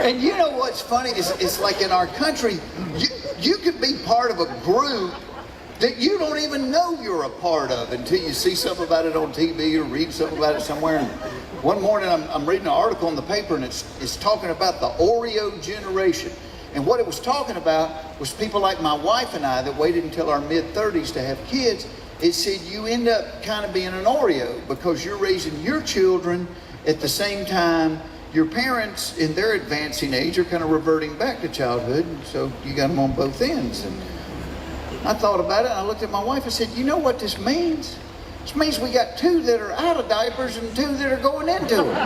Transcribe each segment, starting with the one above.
And you know what's funny? It's like in our country, you could be part of a group that you don't even know you're a part of until you see something about it on TV or read something about it somewhere. And one morning I'm reading an article in the paper, and it's talking about the Oreo generation. And what it was talking about was people like my wife and I that waited until our mid-30s to have kids. It said you end up kind of being an Oreo because you're raising your children at the same time your parents in their advancing age are kind of reverting back to childhood. And so you got them on both ends. And I thought about it, and I looked at my wife and said, you know what this means? This means we got two that are out of diapers and two that are going into them.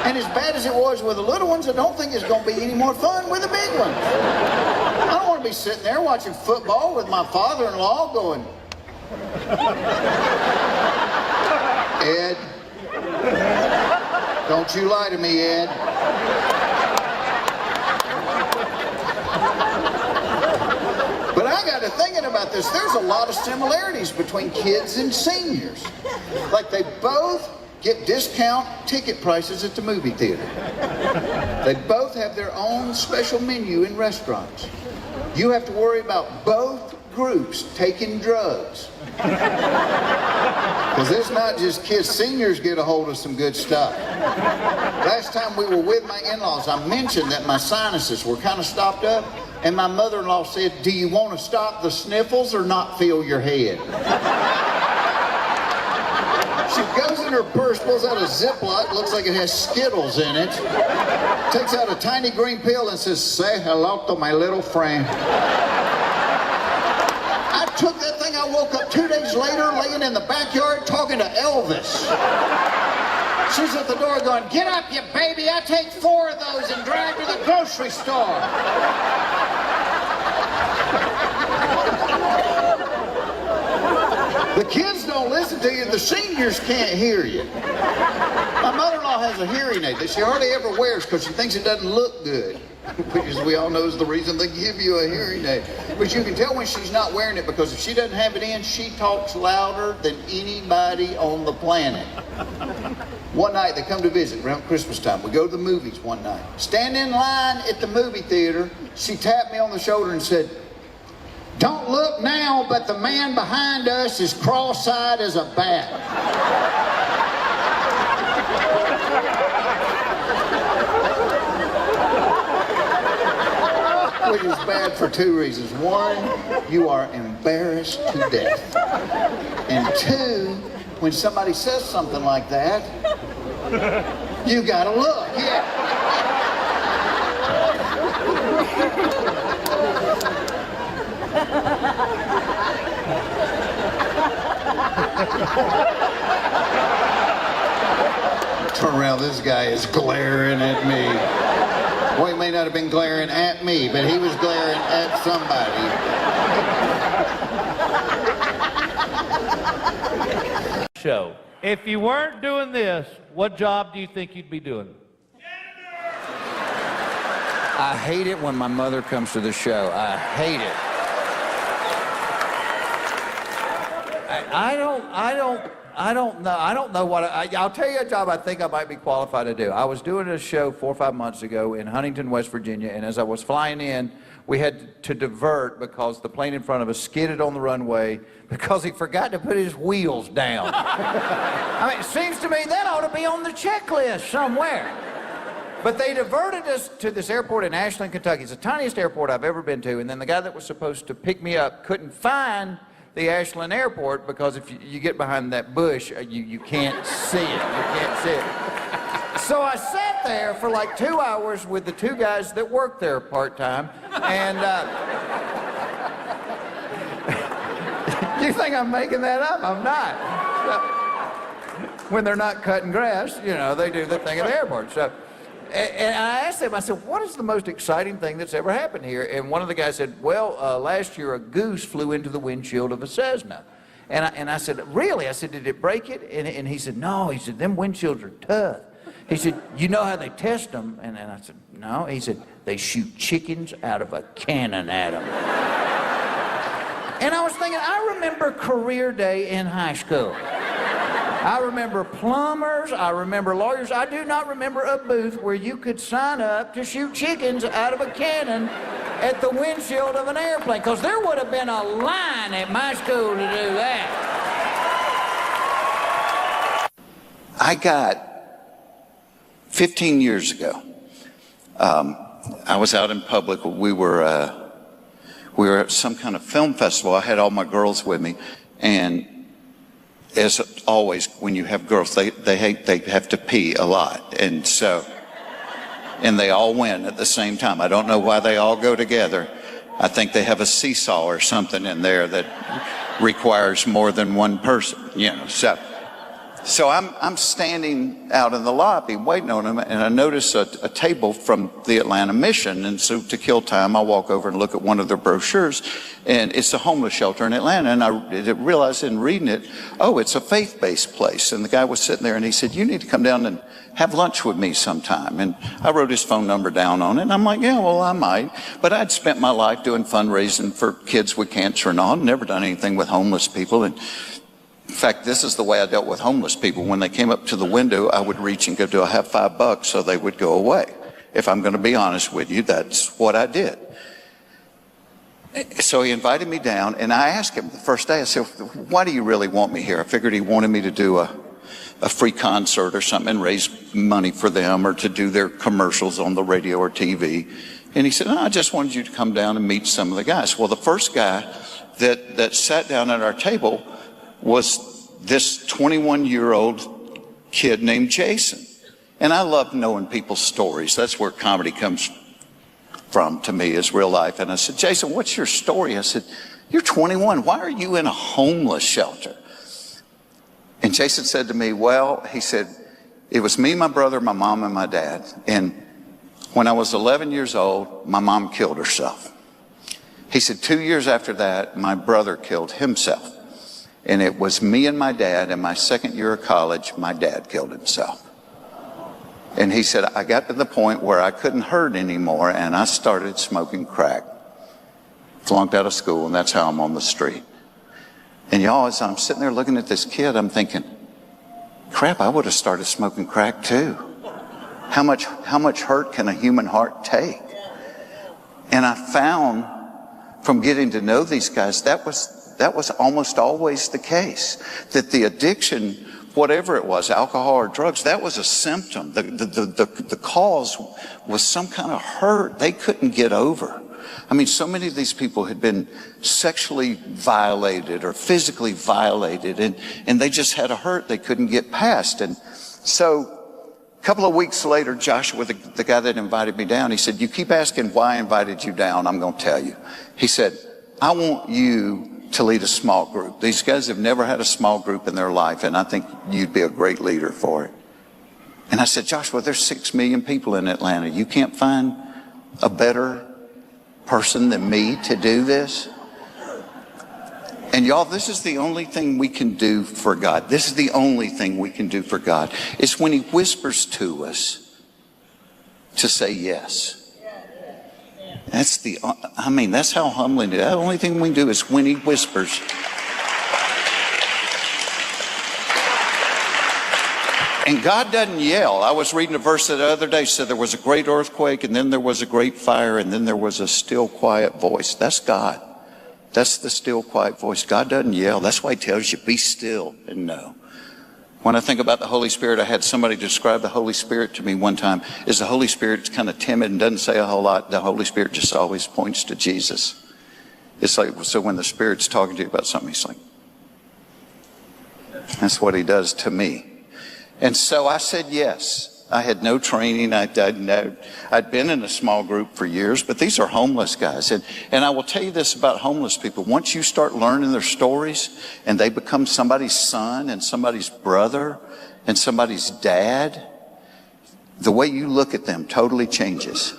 And as bad as it was with the little ones, I don't think it's going to be any more fun with the big ones. I don't want to be sitting there watching football with my father-in-law going, Ed, don't you lie to me, Ed. But I got to thinking about this. There's a lot of similarities between kids and seniors. Like they both get discount ticket prices at the movie theater. They both have their own special menu in restaurants. You have to worry about both groups taking drugs. Because it's not just kids. Seniors get a hold of some good stuff. Last time we were with my in-laws, I mentioned that my sinuses were kind of stopped up. And my mother-in-law said, do you want to stop the sniffles or not feel your head? She goes in her purse, pulls out a Ziploc, looks like it has Skittles in it, takes out a tiny green pill and says, say hello to my little friend. I took that thing, I woke up 2 days later laying in the backyard talking to Elvis. She's at the door going, get up, you baby, I take 4 of those and drive to the grocery store. The kids don't listen to you, the seniors can't hear you. My mother-in-law has a hearing aid that she hardly ever wears because she thinks it doesn't look good. Which, as we all know, is the reason they give you a hearing aid. But you can tell when she's not wearing it because if she doesn't have it in, she talks louder than anybody on the planet. One night they come to visit around Christmas time. We go to the movies one night. Stand in line at the movie theater. She tapped me on the shoulder and said, don't look now, but the man behind us is cross-eyed as a bat. Which is bad for 2 reasons. 1, you are embarrassed to death. And 2, when somebody says something like that, you gotta look. Yeah. Turn around, this guy is glaring at me. Well, he may not have been glaring at me, but he was glaring at somebody. Show. If you weren't doing this, what job do you think you'd be doing? I hate it when my mother comes to the show. I hate it. I don't know what, I'll tell you a job I think I might be qualified to do. I was doing a show 4 or 5 months ago in Huntington, West Virginia, and as I was flying in, we had to divert because the plane in front of us skidded on the runway because he forgot to put his wheels down. I mean, it seems to me that ought to be on the checklist somewhere. But they diverted us to this airport in Ashland, Kentucky. It's the tiniest airport I've ever been to, and then the guy that was supposed to pick me up couldn't find the Ashland airport because if you get behind that bush, you can't see it. You can't see it. So I sat there for like 2 hours with the 2 guys that work there part-time, and you think I'm making that up? I'm not. So, when they're not cutting grass, you know, they do the thing at the airport. So, and I asked them, I said, what is the most exciting thing that's ever happened here? And one of the guys said, well, last year a goose flew into the windshield of a Cessna. And I said, really? I said, did it break it? And he said, no. He said, them windshields are tough. He said, you know how they test them? And I said, no. He said, they shoot chickens out of a cannon at them. And I was thinking, I remember career day in high school. I remember plumbers, I remember lawyers. I do not remember a booth where you could sign up to shoot chickens out of a cannon at the windshield of an airplane, because there would have been a line at my school to do that. I got 15 years ago. I was out in public. We were at some kind of film festival. I had all my girls with me, and as always, when you have girls, they have to pee a lot, and they all went at the same time. I don't know why they all go together. I think they have a seesaw or something in there that requires more than one person, you know. So I'm standing out in the lobby waiting on them, and I notice a table from the Atlanta Mission. And so to kill time, I walk over and look at one of their brochures, and it's a homeless shelter in Atlanta. And I realized in reading it, oh, it's a faith-based place. And the guy was sitting there, and he said, you need to come down and have lunch with me sometime. And I wrote his phone number down on it, and I'm like, yeah, well, I might. But I'd spent my life doing fundraising for kids with cancer and all. I'd never done anything with homeless people. And in fact, this is the way I dealt with homeless people. When they came up to the window, I would reach and go, do I have $5 so they would go away? If I'm going to be honest with you, that's what I did. So he invited me down, and I asked him the first day, I said, why do you really want me here? I figured he wanted me to do a free concert or something and raise money for them, or to do their commercials on the radio or TV. And he said, no, I just wanted you to come down and meet some of the guys. Well, the first guy that sat down at our table was this 21-year-old kid named Jason. And I love knowing people's stories. That's where comedy comes from to me, is real life. And I said, Jason, what's your story? I said, you're 21. Why are you in a homeless shelter? And Jason said to me, well, he said, it was me, my brother, my mom, and my dad. And when I was 11 years old, my mom killed herself. He said, 2 years after that, my brother killed himself. And it was me and my dad. In my second year of college, my dad killed himself. And he said, I got to the point where I couldn't hurt anymore, and I started smoking crack. Flunked out of school, and that's how I'm on the street. And y'all, as I'm sitting there looking at this kid, I'm thinking, crap, I would have started smoking crack too. How much hurt can a human heart take? And I found, from getting to know these guys, that was almost always the case. That the addiction, whatever it was, alcohol or drugs, that was a symptom. The cause was some kind of hurt they couldn't get over. I mean, so many of these people had been sexually violated or physically violated, and they just had a hurt they couldn't get past. And so a couple of weeks later, Joshua, the guy that invited me down, he said, you keep asking why I invited you down, I'm going to tell you. He said, I want you to lead a small group. These guys have never had a small group in their life, and I think you'd be a great leader for it. And I said, Joshua, there's 6 million people in Atlanta. You can't find a better person than me to do this? And y'all, this is the only thing we can do for God. This is the only thing we can do for God. It's when he whispers to us to say yes. That's that's how humbling it is. The only thing we can do is when he whispers. And God doesn't yell. I was reading a verse the other day, said there was a great earthquake, and then there was a great fire, and then there was a still, quiet voice. That's God. That's the still, quiet voice. God doesn't yell. That's why he tells you, be still and know. When I think about the Holy Spirit, I had somebody describe the Holy Spirit to me one time. Is the Holy Spirit kind of timid and doesn't say a whole lot? The Holy Spirit just always points to Jesus. It's like, so when the Spirit's talking to you about something, he's like, that's what he does to me. And so I said yes. I had no training. I'd been in a small group for years, but these are homeless guys. And I will tell you this about homeless people. Once you start learning their stories and they become somebody's son and somebody's brother and somebody's dad, the way you look at them totally changes.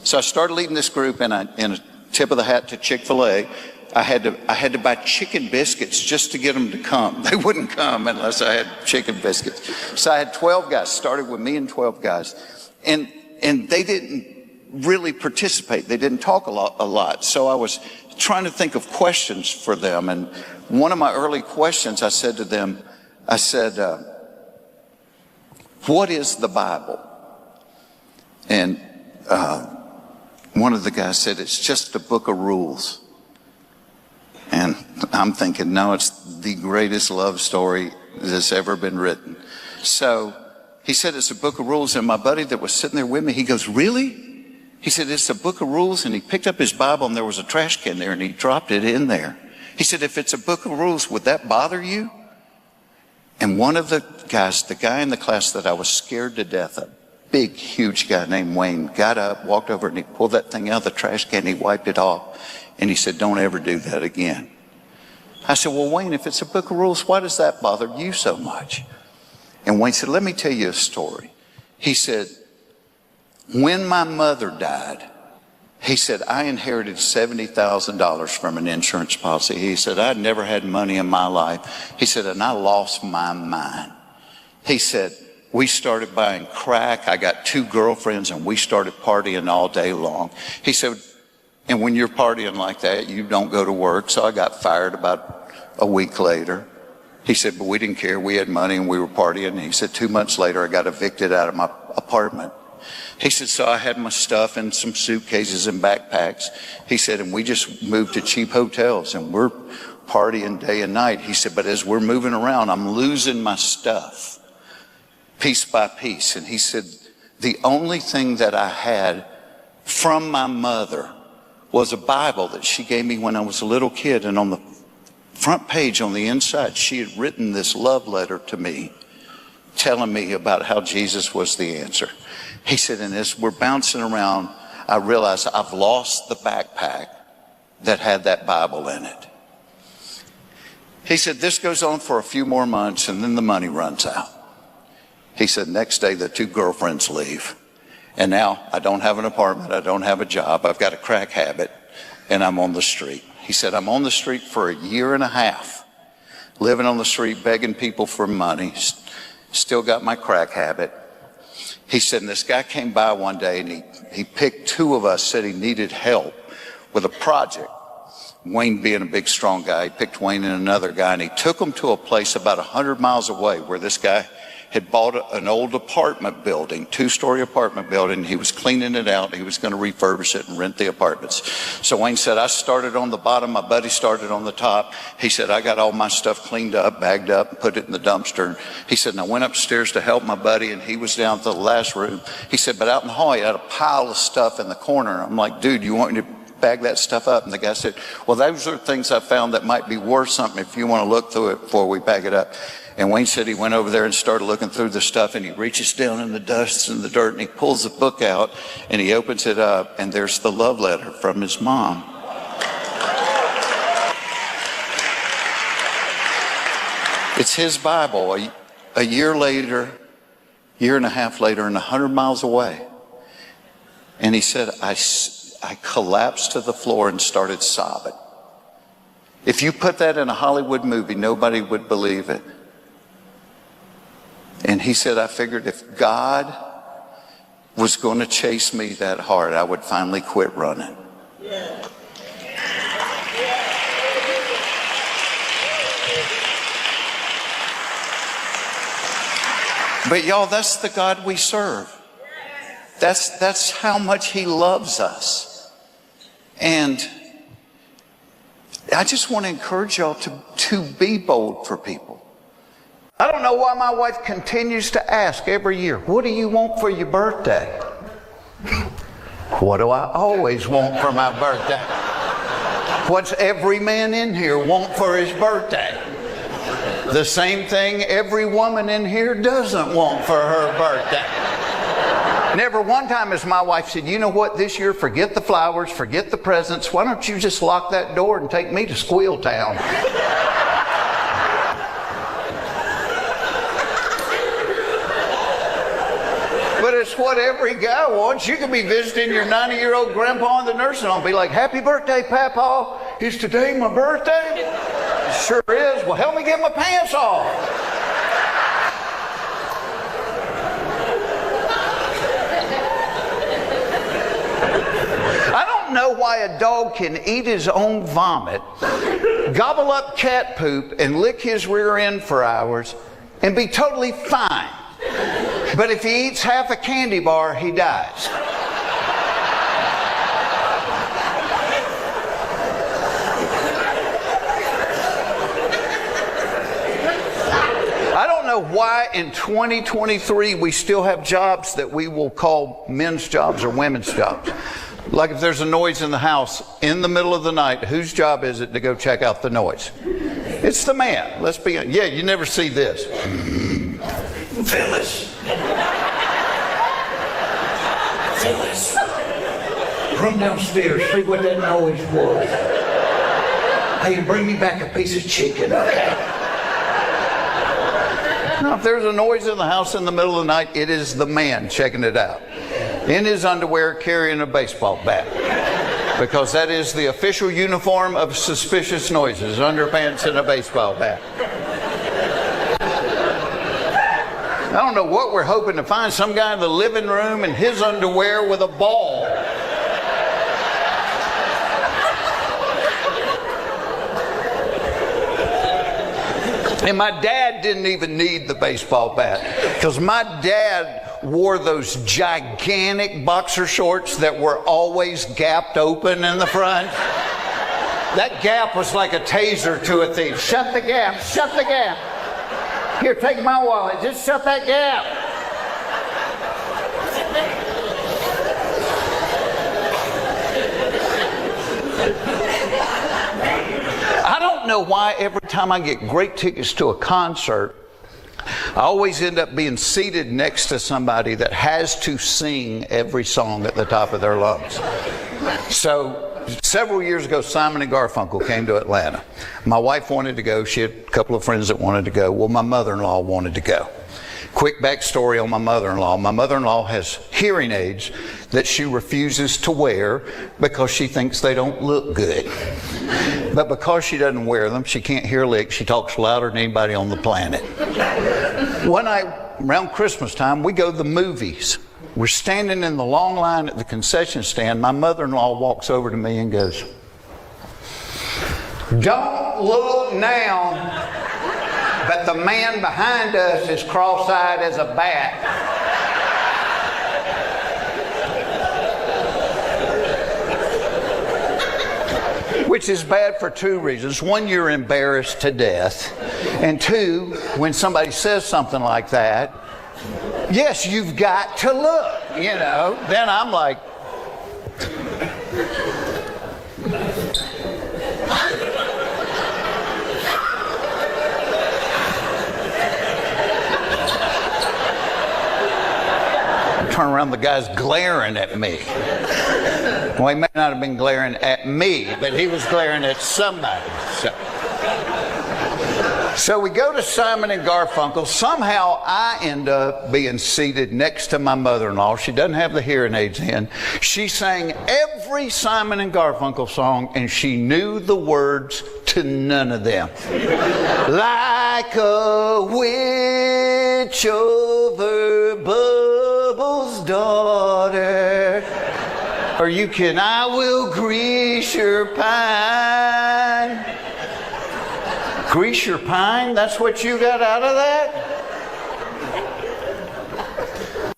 So I started leading this group, and in a tip of the hat to Chick-fil-A, I had to buy chicken biscuits just to get them to come. They wouldn't come unless I had chicken biscuits. So I had 12 guys, started with me and 12 guys. And they didn't really participate. They didn't talk a lot. So I was trying to think of questions for them. And one of my early questions, I said to them, I said, what is the Bible? And one of the guys said, it's just a book of rules. And I'm thinking, no, it's the greatest love story that's ever been written. So he said, it's a book of rules. And my buddy that was sitting there with me, he goes, really? He said, it's a book of rules. And he picked up his Bible and there was a trash can there and he dropped it in there. He said, if it's a book of rules, would that bother you? And one of the guys, the guy in the class that I was scared to death of, big, huge guy named Wayne, got up, walked over and he pulled that thing out of the trash can and he wiped it off. And he said, don't ever do that again. I said, well, Wayne, if it's a book of rules, why does that bother you so much? And Wayne said, let me tell you a story. He said, when my mother died, he said, I inherited $70,000 from an insurance policy. He said, I'd never had money in my life. He said, and I lost my mind. He said, we started buying crack. I got 2 girlfriends and we started partying all day long. He said, and when you're partying like that, you don't go to work. So I got fired about a week later. He said, but we didn't care. We had money and we were partying. And he said, 2 months later, I got evicted out of my apartment. He said, so I had my stuff in some suitcases and backpacks. He said, and we just moved to cheap hotels and we're partying day and night. He said, but as we're moving around, I'm losing my stuff piece by piece. And he said, the only thing that I had from my mother was a Bible that she gave me when I was a little kid. And on the front page on the inside, she had written this love letter to me, telling me about how Jesus was the answer. He said, and as we're bouncing around, I realized I've lost the backpack that had that Bible in it. He said, this goes on for a few more months and then the money runs out. He said, next day the 2 girlfriends leave. And now I don't have an apartment. I don't have a job. I've got a crack habit and I'm on the street. He said, I'm on the street for a year and a half, living on the street, begging people for money. Still got my crack habit. He said, and this guy came by one day and he picked 2 of us, said he needed help with a project. Wayne being a big, strong guy, he picked Wayne and another guy and he took them to a place about 100 miles away where this guy had bought an old apartment building, 2-story apartment building. He was cleaning it out. He was going to refurbish it and rent the apartments. So Wayne said, I started on the bottom. My buddy started on the top. He said, I got all my stuff cleaned up, bagged up, and put it in the dumpster. He said, and I went upstairs to help my buddy, and he was down to the last room. He said, but out in the hall, he had a pile of stuff in the corner. I'm like, dude, you want me to bag that stuff up? And the guy said, well, those are things I found that might be worth something if you want to look through it before we bag it up. And Wayne said he went over there and started looking through the stuff, and he reaches down in the dust and the dirt and he pulls the book out and he opens it up and there's the love letter from his mom. It's his Bible. A year later, year and a half later, and 100 miles away. And he said, I collapsed to the floor and started sobbing. If you put that in a Hollywood movie, nobody would believe it. And he said, I figured if God was going to chase me that hard, I would finally quit running. Yeah. But y'all, that's the God we serve. That's how much he loves us. And I just want to encourage y'all to be bold for people. I don't know why my wife continues to ask every year, what do you want for your birthday? What do I always want for my birthday? What's every man in here want for his birthday? The same thing every woman in here doesn't want for her birthday. Never one time has my wife said, you know what, this year, forget the flowers, forget the presents. Why don't you just lock that door and take me to Squeal Town? But it's what every guy wants. You could be visiting your 90-year-old grandpa in the nursing home and be like, happy birthday, Papa. Is today my birthday? It sure is. Well, help me get my pants off. I don't know why a dog can eat his own vomit, gobble up cat poop, and lick his rear end for hours, and be totally fine. But if he eats half a candy bar, he dies. I don't know why in 2023 we still have jobs that we will call men's jobs or women's jobs. Like if there's a noise in the house in the middle of the night, whose job is it to go check out the noise? It's the man. Let's be, yeah, you never see this. Phyllis. Phyllis. Run downstairs, see what that noise was. Hey, bring me back a piece of chicken, okay? Now, if there's a noise in the house in the middle of the night, it is the man checking it out. In his underwear, carrying a baseball bat. Because that is the official uniform of suspicious noises, underpants and a baseball bat. I don't know what we're hoping to find, some guy in the living room in his underwear with a ball. And my dad didn't even need the baseball bat, because my dad wore those gigantic boxer shorts that were always gapped open in the front. That gap was like a taser to a thief. Shut the gap, shut the gap. Here, take my wallet, just shut that gap. I don't know why every time I get great tickets to a concert, I always end up being seated next to somebody that has to sing every song at the top of their lungs. So several years ago, Simon and Garfunkel came to Atlanta. My wife wanted to go. She had a couple of friends that wanted to go. Well, my mother-in-law wanted to go. Quick backstory on my mother-in-law. My mother-in-law has hearing aids that she refuses to wear because she thinks they don't look good. But because she doesn't wear them, she can't hear a lick. She talks louder than anybody on the planet. One night, around Christmas time, we go to the movies. We're standing in the long line at the concession stand. My mother-in-law walks over to me and goes, "Don't look now, but the man behind us is cross-eyed as a bat." Which is bad for two reasons. One, you're embarrassed to death. And two, when somebody says something like that, yes, you've got to look, you know. Then I'm like, turn around, the guy's glaring at me. Well, he may not have been glaring at me, but he was glaring at somebody. So we go to Simon and Garfunkel. Somehow I end up being seated next to my mother-in-law. She doesn't have the hearing aids in. She sang every Simon and Garfunkel song, and she knew the words to none of them. Like a witch over Bubble's daughter, or you can, I will grease your pine. Grease your pine? That's what you got out of that?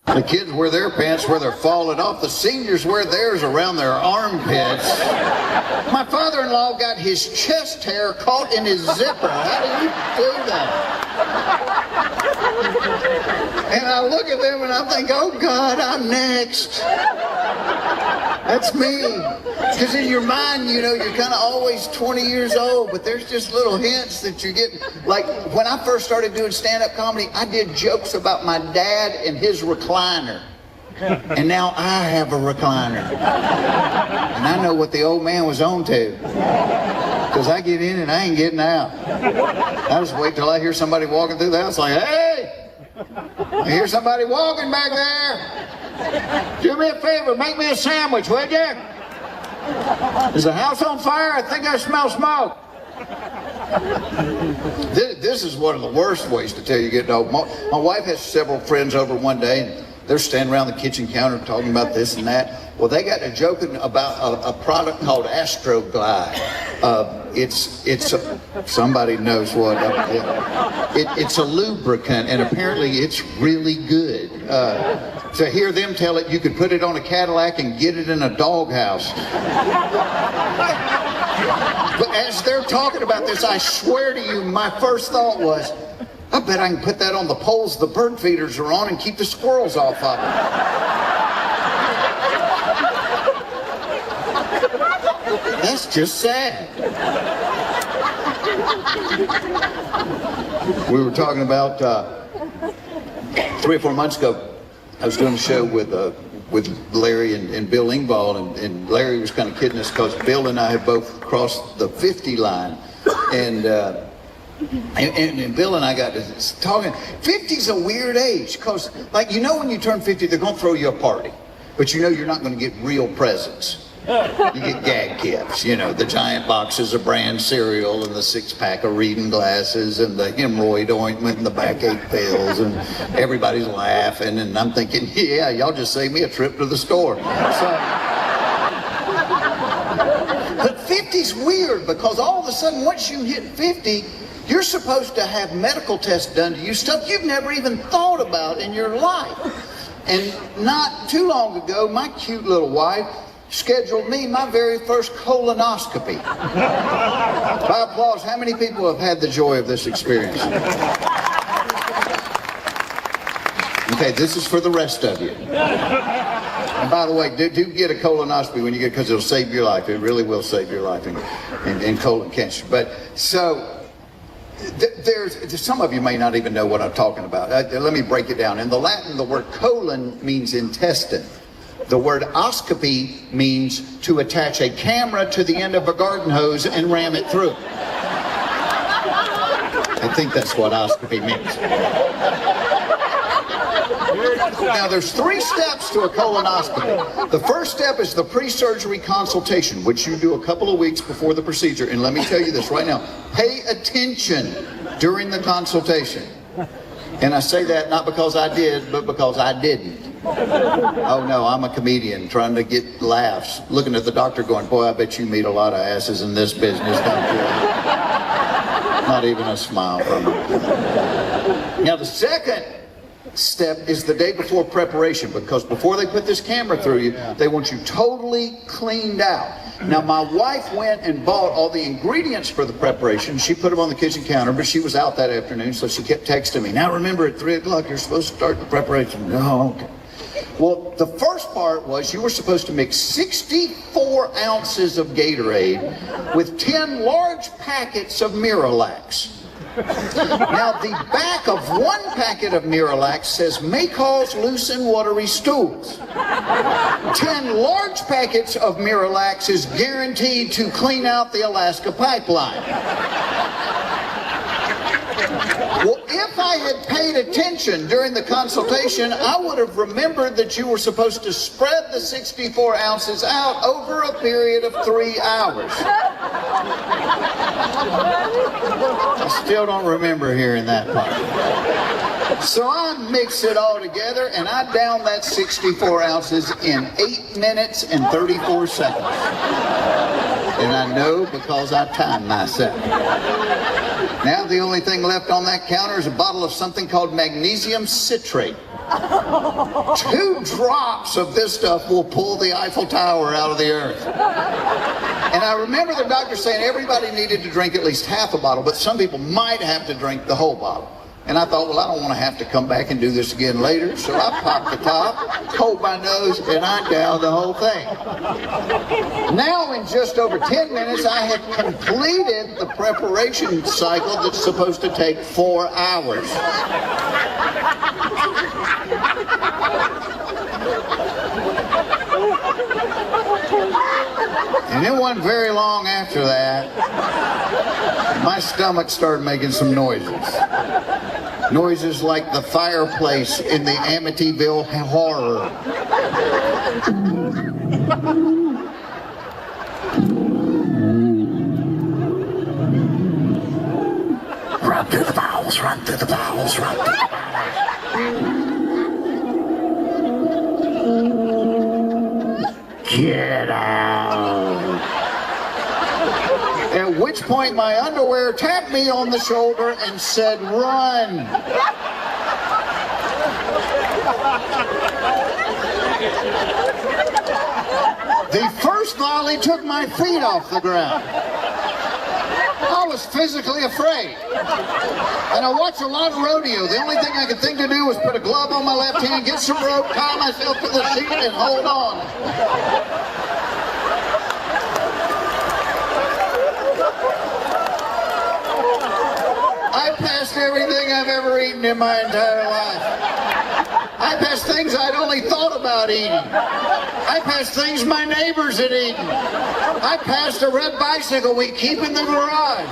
The kids wear their pants where they're falling off. The seniors wear theirs around their armpits. My father-in-law got his chest hair caught in his zipper. How do you do that? And I look at them and I think, oh God, I'm next. That's me. Because in your mind, you know, you're kind of always 20 years old, but there's just little hints that you're getting. Like when I first started doing stand-up comedy, I did jokes about my dad and his recliner. And now I have a recliner. And I know what the old man was on to. Because I get in and I ain't getting out. I just wait till I hear somebody walking through the house like, hey! I hear somebody walking back there. Do me a favor, make me a sandwich, would you? Is the house on fire? I think I smell smoke. This is one of the worst ways to tell you getting old. My wife has several friends over one day, and they're standing around the kitchen counter talking about this and that. Well, they got to joking about a product called Astroglide. somebody knows what. It's a lubricant, and apparently it's really good. To hear them tell it, you could put it on a Cadillac and get it in a doghouse. But as they're talking about this, I swear to you, my first thought was, I bet I can put that on the poles the bird feeders are on and keep the squirrels off of it. That's just sad. We were talking about 3 or 4 months ago, I was doing a show with Larry and Bill Engvall, and Larry was kind of kidding us because Bill and I have both crossed the 50 line, and Bill and I got to talking. 50's a weird age because, like, you know, when you turn 50, they're going to throw you a party, but you know you're not going to get real presents. You get gag gifts, you know, the giant boxes of brand cereal and the 6-pack of reading glasses and the hemorrhoid ointment and the backache pills, and everybody's laughing, and I'm thinking, yeah, y'all just saved me a trip to the store. But 50's weird because all of a sudden, once you hit 50, you're supposed to have medical tests done to you, stuff you've never even thought about in your life. And not too long ago, my cute little wife scheduled me my very first colonoscopy. By applause, how many people have had the joy of this experience? Okay, this is for the rest of you. And by the way, do get a colonoscopy when you get, because it'll save your life. It really will save your life in colon cancer. But so, there's some of you may not even know what I'm talking about. Let me break it down. In the Latin, the word colon means intestine. The word oscopy means to attach a camera to the end of a garden hose and ram it through. I think that's what oscopy means. Now, there's 3 steps to a colonoscopy. The first step is the pre-surgery consultation, which you do a couple of weeks before the procedure. And let me tell you this right now, pay attention during the consultation. And I say that not because I did, but because I didn't. Oh no, I'm a comedian trying to get laughs, looking at the doctor going, boy, I bet you meet a lot of asses in this business, don't you? Not even a smile from him. Now the second step is the day before preparation, because before they put this camera through you, they want you totally cleaned out. Now my wife went and bought all the ingredients for the preparation. She put them on the kitchen counter, but she was out that afternoon, so she kept texting me, now remember at 3 o'clock you're supposed to start the preparation. No, okay. Well, the first part was you were supposed to mix 64 ounces of Gatorade with 10 large packets of Miralax. Now, the back of one packet of Miralax says, may cause loose and watery stools. 10 large packets of Miralax is guaranteed to clean out the Alaska pipeline. Well, if I had paid attention during the consultation, I would have remembered that you were supposed to spread the 64 ounces out over a period of 3 hours. I still don't remember hearing that part. So I mix it all together and I down that 64 ounces in 8 minutes and 34 seconds. And I know because I timed myself. Now the only thing left on that counter is a bottle of something called magnesium citrate. 2 drops of this stuff will pull the Eiffel Tower out of the earth. And I remember the doctor saying everybody needed to drink at least half a bottle, but some people might have to drink the whole bottle. And I thought, well, I don't want to have to come back and do this again later, so I popped the top, cold my nose, and I downed the whole thing. Now, in just over 10 minutes, I had completed the preparation cycle that's supposed to take 4 hours. And it wasn't very long after that, my stomach started making some noises. Noises like the fireplace in the Amityville Horror. Run through the bowels, run through the bowels, run through the bowels. Get out. At which point my underwear tapped me on the shoulder and said, "Run." The first volley took my feet off the ground. I was physically afraid. And I watched a lot of rodeo. The only thing I could think to do was put a glove on my left hand, get some rope, tie myself to the seat, and hold on. I passed everything I've ever eaten in my entire life. I passed things I'd only thought about eating. I passed things my neighbors had eaten. I passed a red bicycle we keep in the garage.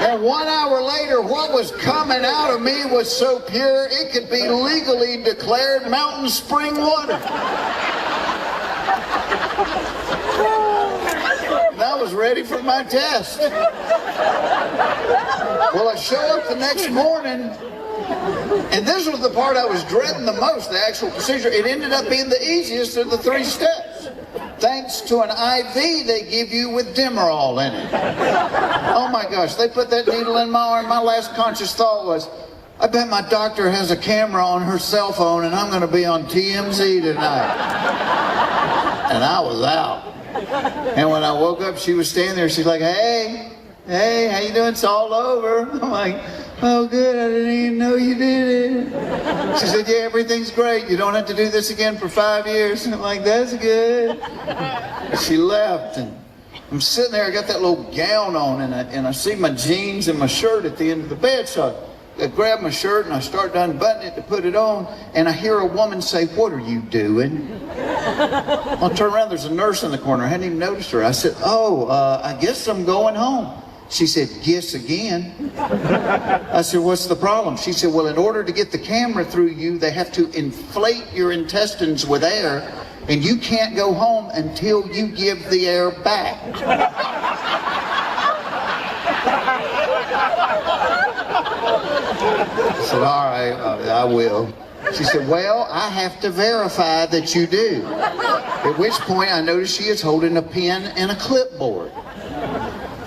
And 1 hour later, what was coming out of me was so pure, it could be legally declared mountain spring water. And I was ready for my test. Well, I show up the next morning, and this was the part I was dreading the most, the actual procedure. It ended up being the easiest of the 3 steps, thanks to an IV they give you with Demerol in it. Oh my gosh, they put that needle in my arm. My last conscious thought was, I bet my doctor has a camera on her cell phone and I'm going to be on TMZ tonight. And I was out. And when I woke up, she was standing there. She's like, hey, how you doing? It's all over. I'm like, oh, good. I didn't even know you did it. She said, yeah, everything's great. You don't have to do this again for 5 years. And I'm like, that's good. And she left, and I'm sitting there. I got that little gown on, and I see my jeans and my shirt at the end of the bed. So I grab my shirt, and I start to unbutton it to put it on, and I hear a woman say, what are you doing? I turn around. There's a nurse in the corner. I hadn't even noticed her. I said, I guess I'm going home. She said, guess again. I said, what's the problem? She said, well, in order to get the camera through you, they have to inflate your intestines with air, and you can't go home until you give the air back. I said, all right, I will. She said, well, I have to verify that you do. At which point I noticed she is holding a pen and a clipboard.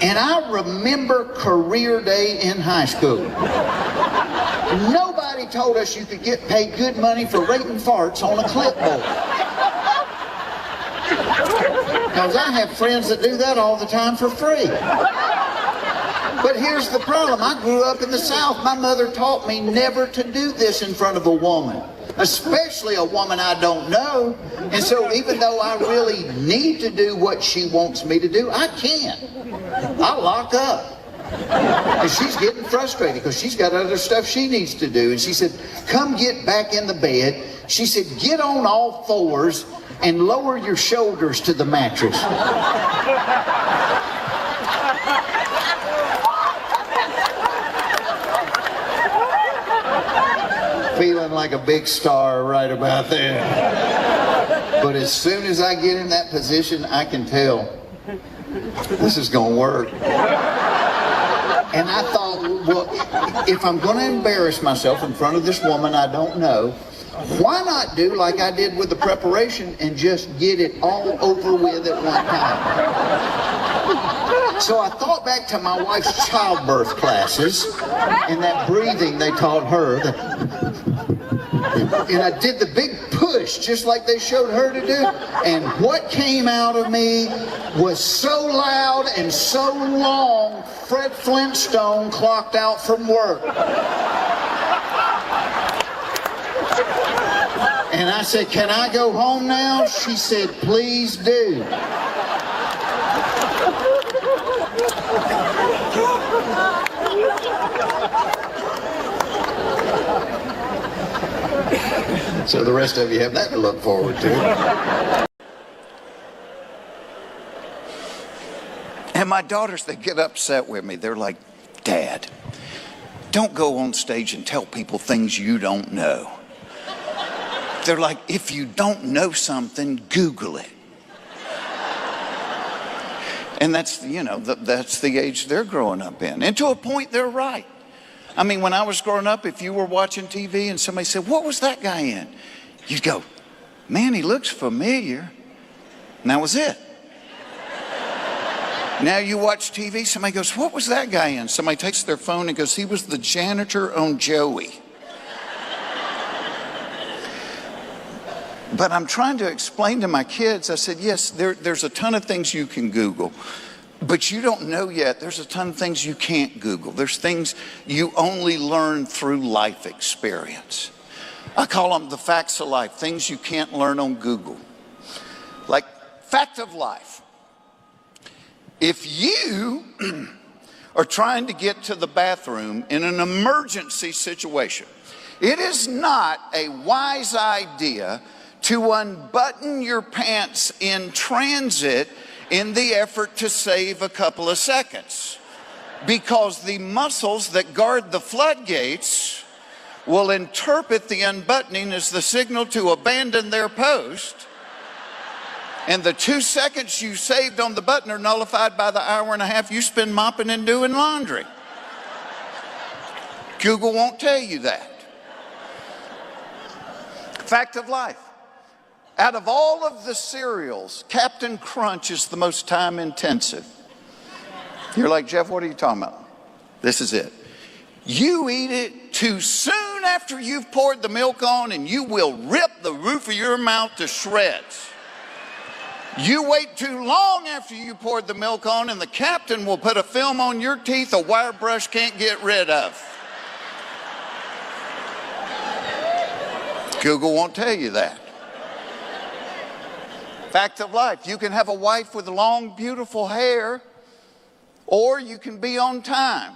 And I remember career day in high school. Nobody told us you could get paid good money for rating farts on a clipboard. Because I have friends that do that all the time for free. But here's the problem. I grew up in the South. My mother taught me never to do this in front of a woman, especially a woman I don't know. And so even though I really need to do what she wants me to do, I can't. I lock up. And she's getting frustrated because she's got other stuff she needs to do. And she said, come get back in the bed. She said, get on all fours and lower your shoulders to the mattress. Feeling like a big star right about there. But as soon as I get in that position, I can tell this is going to work. And I thought, well, if I'm going to embarrass myself in front of this woman I don't know, why not do like I did with the preparation and just get it all over with at one time? So I thought back to my wife's childbirth classes and that breathing they taught her. And I did the big push just like they showed her to do. And what came out of me was so loud and so long, Fred Flintstone clocked out from work. And I said, can I go home now? She said, please do. So the rest of you have that to look forward to. And my daughters, they get upset with me. They're like, Dad, don't go on stage and tell people things you don't know. They're like, if you don't know something, Google it. And that's, you know, that's the age they're growing up in. And to a point, they're right. I mean, when I was growing up, if you were watching TV and somebody said, what was that guy in? You'd go, man, he looks familiar. And that was it. Now you watch TV, somebody goes, what was that guy in? Somebody takes their phone and goes, he was the janitor on Joey. But I'm trying to explain to my kids, I said, yes, there's a ton of things you can Google, but you don't know yet. There's a ton of things you can't Google. There's things you only learn through life experience. I call them the facts of life, things you can't learn on Google. Like, fact of life. If you are trying to get to the bathroom in an emergency situation, it is not a wise idea to unbutton your pants in transit in the effort to save a couple of seconds, because the muscles that guard the floodgates will interpret the unbuttoning as the signal to abandon their post, and the 2 seconds you saved on the button are nullified by the hour and a half you spend mopping and doing laundry. Google won't tell you that. Fact of life. Out of all of the cereals, Captain Crunch is the most time intensive. You're like, Jeff, what are you talking about? This is it. You eat it too soon after you've poured the milk on, and you will rip the roof of your mouth to shreds. You wait too long after you poured the milk on, and the captain will put a film on your teeth a wire brush can't get rid of. Google won't tell you that. Fact of life. You can have a wife with long, beautiful hair, or you can be on time.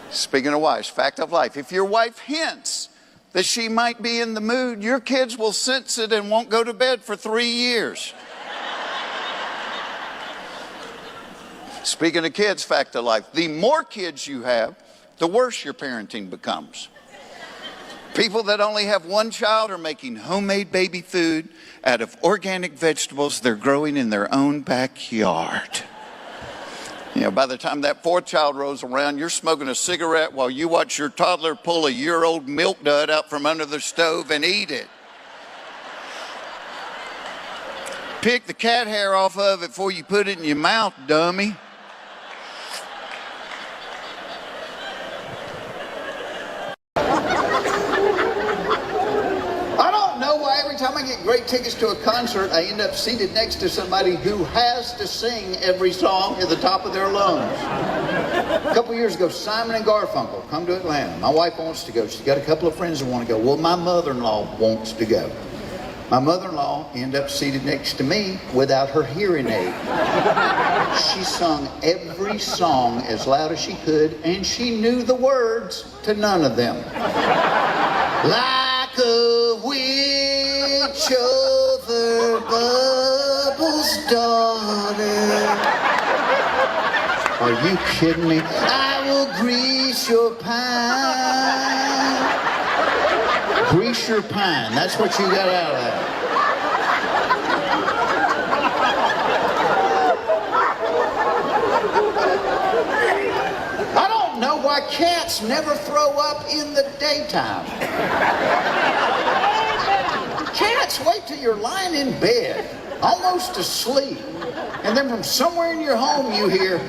Speaking of wives, fact of life. If your wife hints that she might be in the mood, your kids will sense it and won't go to bed for 3 years. Speaking of kids, fact of life. The more kids you have, the worse your parenting becomes. People that only have one child are making homemade baby food out of organic vegetables they're growing in their own backyard. You know, by the time that fourth child rolls around, you're smoking a cigarette while you watch your toddler pull a year-old milk dud out from under the stove and eat it. Pick the cat hair off of it before you put it in your mouth, dummy. Every time I get great tickets to a concert, I end up seated next to somebody who has to sing every song at the top of their lungs. A couple years ago, Simon and Garfunkel come to Atlanta. My wife wants to go. She's got a couple of friends that want to go. Well, my mother-in-law wants to go. My mother-in-law ended up seated next to me without her hearing aid. She sung every song as loud as she could, and she knew the words to none of them. Like a witch over Bubble's daughter. Are you kidding me? I will grease your pine. Grease your pine. That's what you got out of that. I don't know why cats never throw up in the daytime. Cats wait till you're lying in bed, almost asleep, and then from somewhere in your home you hear,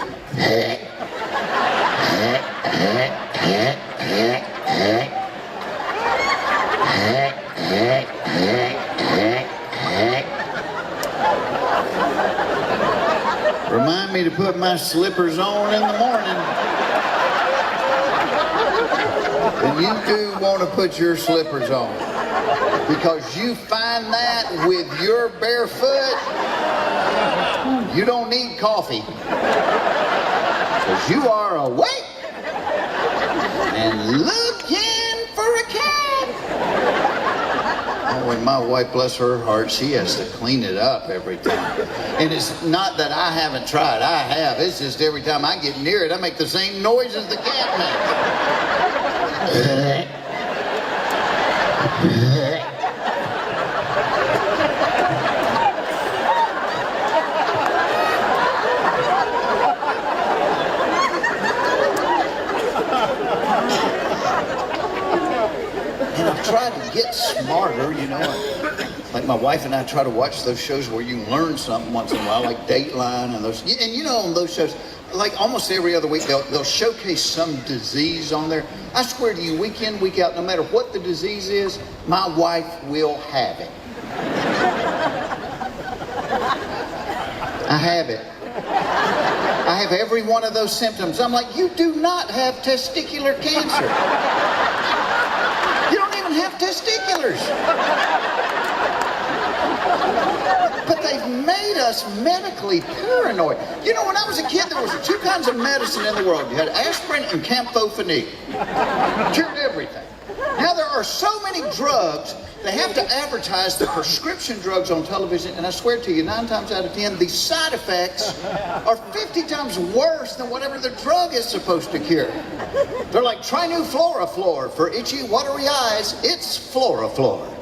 remind me to put my slippers on in the morning. And you do want to put your slippers on, because you find that with your bare foot, you don't need coffee, because you are awake and looking for a cat. Oh, and my wife, bless her heart, she has to clean it up every time. And it's not that I haven't tried, I have. It's just every time I get near it, I make the same noise as the cat makes. try to get smarter, you know. Like my wife and I try to watch those shows where you learn something once in a while, like Dateline and those. And you know, on those shows, like almost every other week, they'll showcase some disease on there. I swear to you, week in, week out, no matter what the disease is, my wife will have it. I have it. I have every one of those symptoms. I'm like, you do not have testicular cancer. You don't even have testiculars. But they've made us medically paranoid. You know, when I was a kid, there was two kinds of medicine in the world. You had aspirin and camphopheny. Cured everything. Now there are so many drugs, they have to advertise the prescription drugs on television, and I swear to you, 9 times out of 10, the side effects are 50 times worse than whatever the drug is supposed to cure. They're like, try new Floraflor. For itchy, watery eyes, it's Floraflor.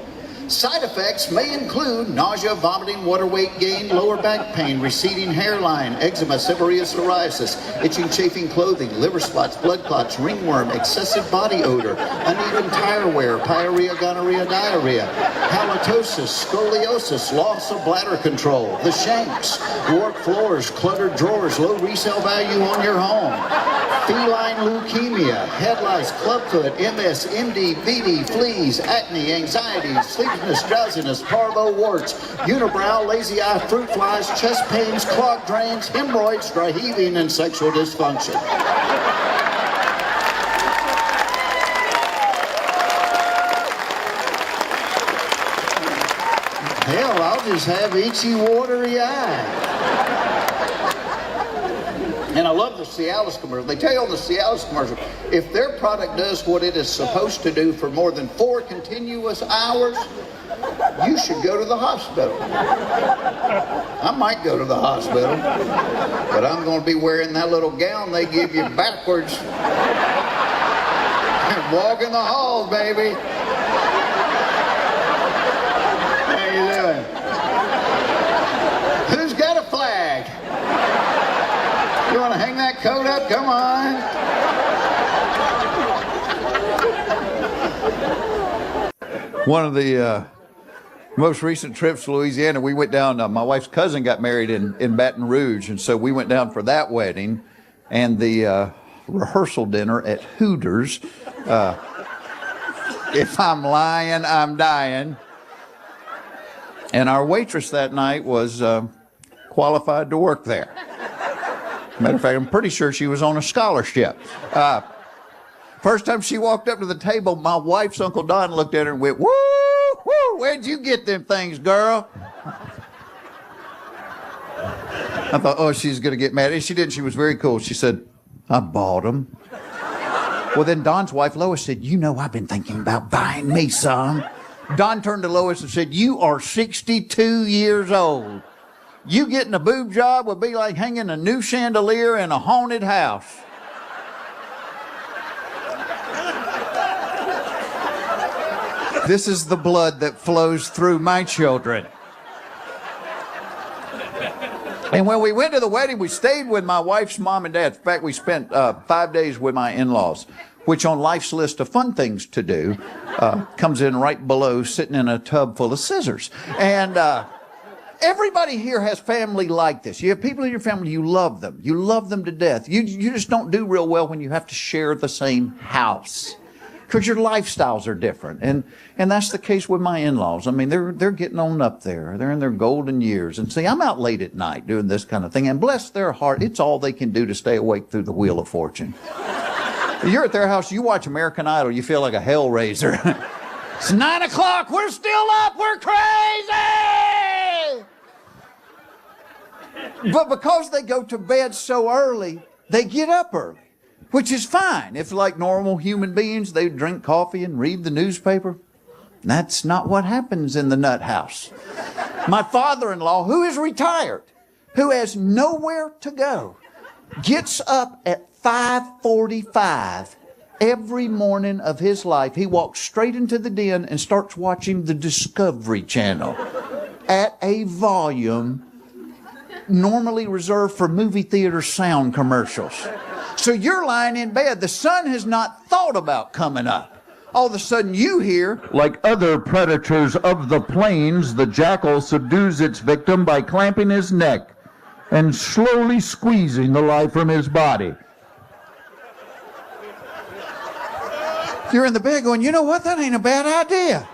Side effects may include nausea, vomiting, water weight gain, lower back pain, receding hairline, eczema, seborrhea, psoriasis, itching, chafing clothing, liver spots, blood clots, ringworm, excessive body odor, uneven tire wear, pyorrhea, gonorrhea, diarrhea, halitosis, scoliosis, loss of bladder control, the shanks, warped floors, cluttered drawers, low resale value on your home, feline leukemia, head lice, clubfoot, MS, MD, VD, fleas, acne, anxiety, sleeplessness, drowsiness, parvo warts, unibrow, lazy eye, fruit flies, chest pains, clogged drains, hemorrhoids, dry heaving, and sexual dysfunction. Hell, I'll just have itchy, watery eye. And I love the Cialis commercial. They tell you on the Cialis commercial, if their product does what it is supposed to do for more than 4 continuous hours, you should go to the hospital. I might go to the hospital, but I'm going to be wearing that little gown they give you backwards and walk in the halls, baby. How you doing? Who's got a flag? You want to hang that coat up? Come on. One of the most recent trips to Louisiana, we went down, my wife's cousin got married in Baton Rouge, and so we went down for that wedding and the rehearsal dinner at Hooters. If I'm lying, I'm dying. And our waitress that night was qualified to work there. Matter of fact, I'm pretty sure she was on a scholarship. First time she walked up to the table, my wife's Uncle Don looked at her and went, woo, woo, where'd you get them things, girl? I thought, oh, she's going to get mad. And she didn't. She was very cool. She said, I bought them. Well, then Don's wife, Lois, said, you know, I've been thinking about buying me some. Don turned to Lois and said, you are 62 years old. You getting a boob job would be like hanging a new chandelier in a haunted house. This is the blood that flows through my children. And when we went to the wedding, we stayed with my wife's mom and dad. In fact, we spent 5 days with my in-laws, which on life's list of fun things to do comes in right below sitting in a tub full of scissors. And everybody here has family like this. You have people in your family, you love them. You love them to death. You just don't do real well when you have to share the same house, because your lifestyles are different. And that's the case with my in-laws. I mean, they're getting on up there. They're in their golden years. And see, I'm out late at night doing this kind of thing. And bless their heart, it's all they can do to stay awake through the Wheel of Fortune. You're at their house, you watch American Idol, you feel like a hellraiser. It's 9 o'clock, we're still up, we're crazy! But because they go to bed so early, they get up early, which is fine. If, like normal human beings, they drink coffee and read the newspaper. That's not what happens in the nut house. My father-in-law, who is retired, who has nowhere to go, gets up at 5:45 every morning of his life. He walks straight into the den and starts watching the Discovery Channel at a volume normally reserved for movie theater sound commercials. So you're lying in bed. The sun has not thought about coming up. all of a sudden you hear, Like other predators of the plains, the jackal subdues its victim by clamping his neck and slowly squeezing the life from his body. you're in the bed going, you know what, that ain't a bad idea.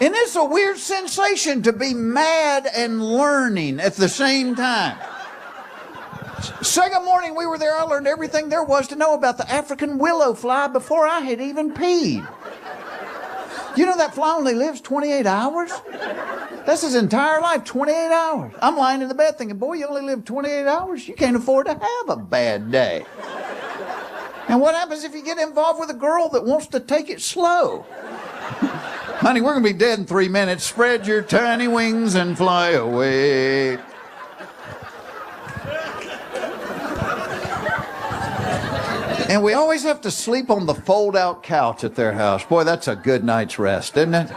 And it's a weird sensation to be mad and learning at the same time. Second morning we were there, I learned everything there was to know about the African willow fly before I had even peed. You know that fly only lives 28 hours? That's his entire life, 28 hours. I'm lying in the bed thinking, boy, you only live 28 hours? You can't afford to have a bad day. And what happens if you get involved with a girl that wants to take it slow? Honey, we're going to be dead in 3 minutes. Spread your tiny wings and fly away. And we always have to sleep on the fold-out couch at their house. Boy, that's a good night's rest, isn't it?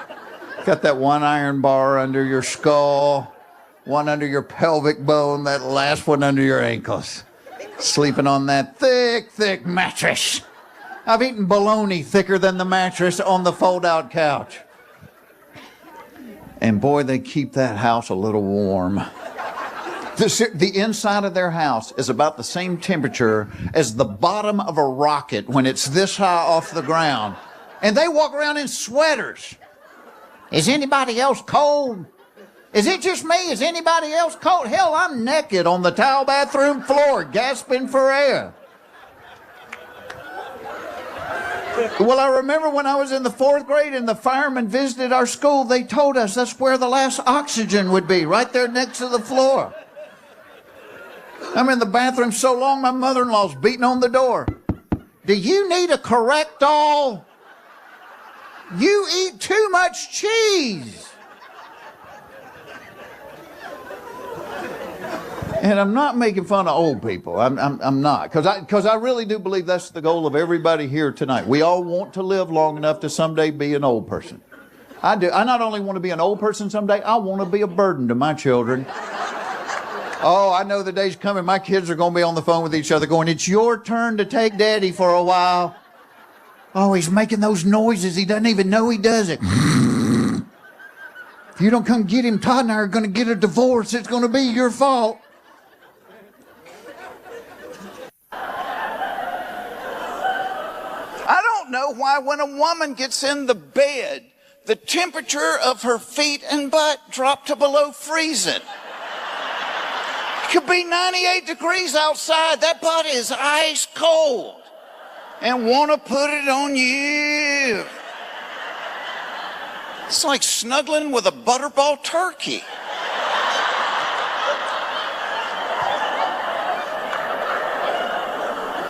Got that one iron bar under your skull, one under your pelvic bone, that last one under your ankles. Sleeping on that thick, thick mattress. I've eaten bologna thicker than the mattress on the fold-out couch. And boy, they keep that house a little warm. The inside of their house is about the same temperature as the bottom of a rocket when it's this high off the ground. And they walk around in sweaters. Is anybody else cold? Is it just me? Is anybody else cold? Hell, I'm naked on the tile bathroom floor, gasping for air. Well, I remember when I was in the 4th grade and the firemen visited our school, they told us that's where the last oxygen would be, right there next to the floor. I'm in the bathroom so long, my mother-in-law's beating on the door. Do you need a Correctol? You eat too much cheese. And I'm not making fun of old people. I'm not. Because I really do believe that's the goal of everybody here tonight. We all want to live long enough to someday be an old person. I do. I not only want to be an old person someday, I want to be a burden to my children. Oh, I know the day's coming. My kids are going to be on the phone with each other going, it's your turn to take Daddy for a while. Oh, he's making those noises. He doesn't even know he does it. If you don't come get him, Todd and I are going to get a divorce. It's going to be your fault. I don't know why when a woman gets in the bed, the temperature of her feet and butt drop to below freezing. It could be 98 degrees outside. That butt is ice cold. And want to put it on you. It's like snuggling with a butterball turkey.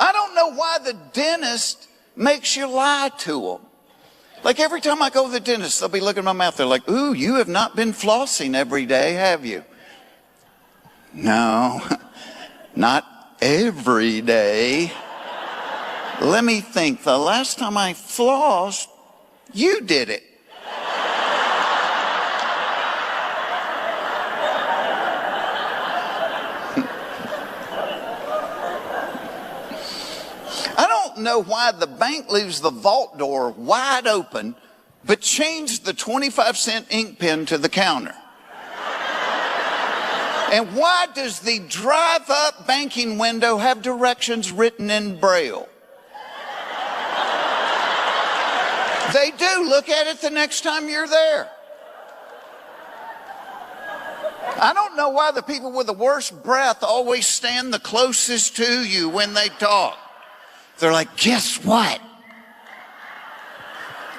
I don't know why the dentist makes you lie to them. Like every time I go to the dentist, they'll be looking at my mouth. They're like, ooh, you have not been flossing every day, have you? No, not every day. Let me think. The last time I flossed, you did it. I don't know why the bank leaves the vault door wide open, but changed the 25-cent ink pen to the counter. And why does the drive-up banking window have directions written in Braille? They do. Look at it the next time you're there. I don't know why the people with the worst breath always stand the closest to you when they talk. They're like, guess what?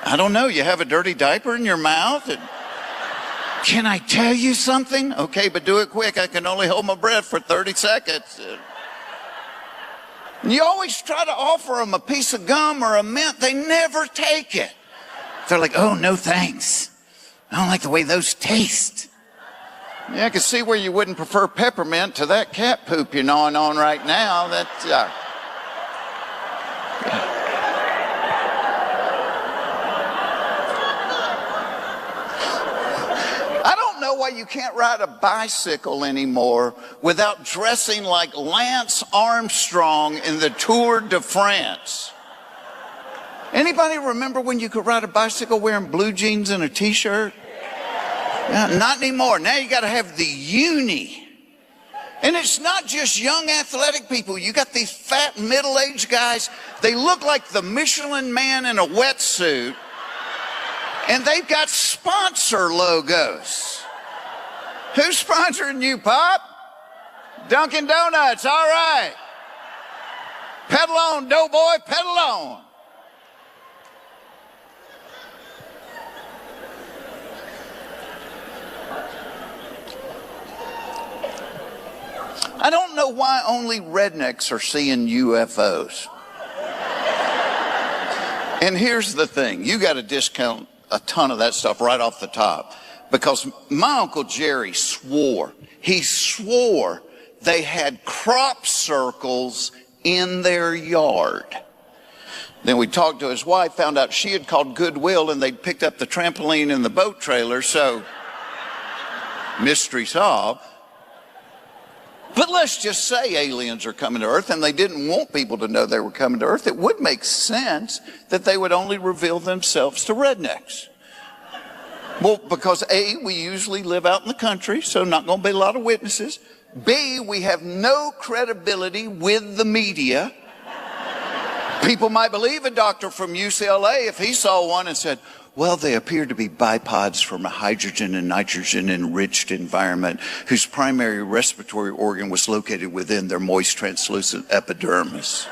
I don't know. You have a dirty diaper in your mouth? Can I tell you something? Okay, but do it quick. I can only hold my breath for 30 seconds. You always try to offer them a piece of gum or a mint. They never take it. They're like, oh, no thanks. I don't like the way those taste. Yeah, I can see where you wouldn't prefer peppermint to that cat poop you're gnawing on right now. That's... I don't know why you can't ride a bicycle anymore without dressing like Lance Armstrong in the Tour de France. Anybody remember when you could ride a bicycle wearing blue jeans and a t-shirt? Not anymore. Now you got to have the uni. And it's not just young athletic people. You got these fat middle-aged guys. They look like the Michelin Man in a wetsuit. And they've got sponsor logos. Who's sponsoring you, Pop? Dunkin' Donuts, all right. Pedal on, doughboy, pedal on. I don't know why only rednecks are seeing UFOs. And here's the thing, you got to discount a ton of that stuff right off the top, because my Uncle Jerry swore they had crop circles in their yard. Then we talked to his wife, found out she had called Goodwill and they'd picked up the trampoline and the boat trailer, so mystery solved. But let's just say aliens are coming to Earth and they didn't want people to know they were coming to Earth. It would make sense that they would only reveal themselves to rednecks. Well, because A, we usually live out in the country, so not going to be a lot of witnesses. B, we have no credibility with the media. People might believe a doctor from UCLA if he saw one and said, well, they appear to be bipods from a hydrogen and nitrogen enriched environment whose primary respiratory organ was located within their moist translucent epidermis.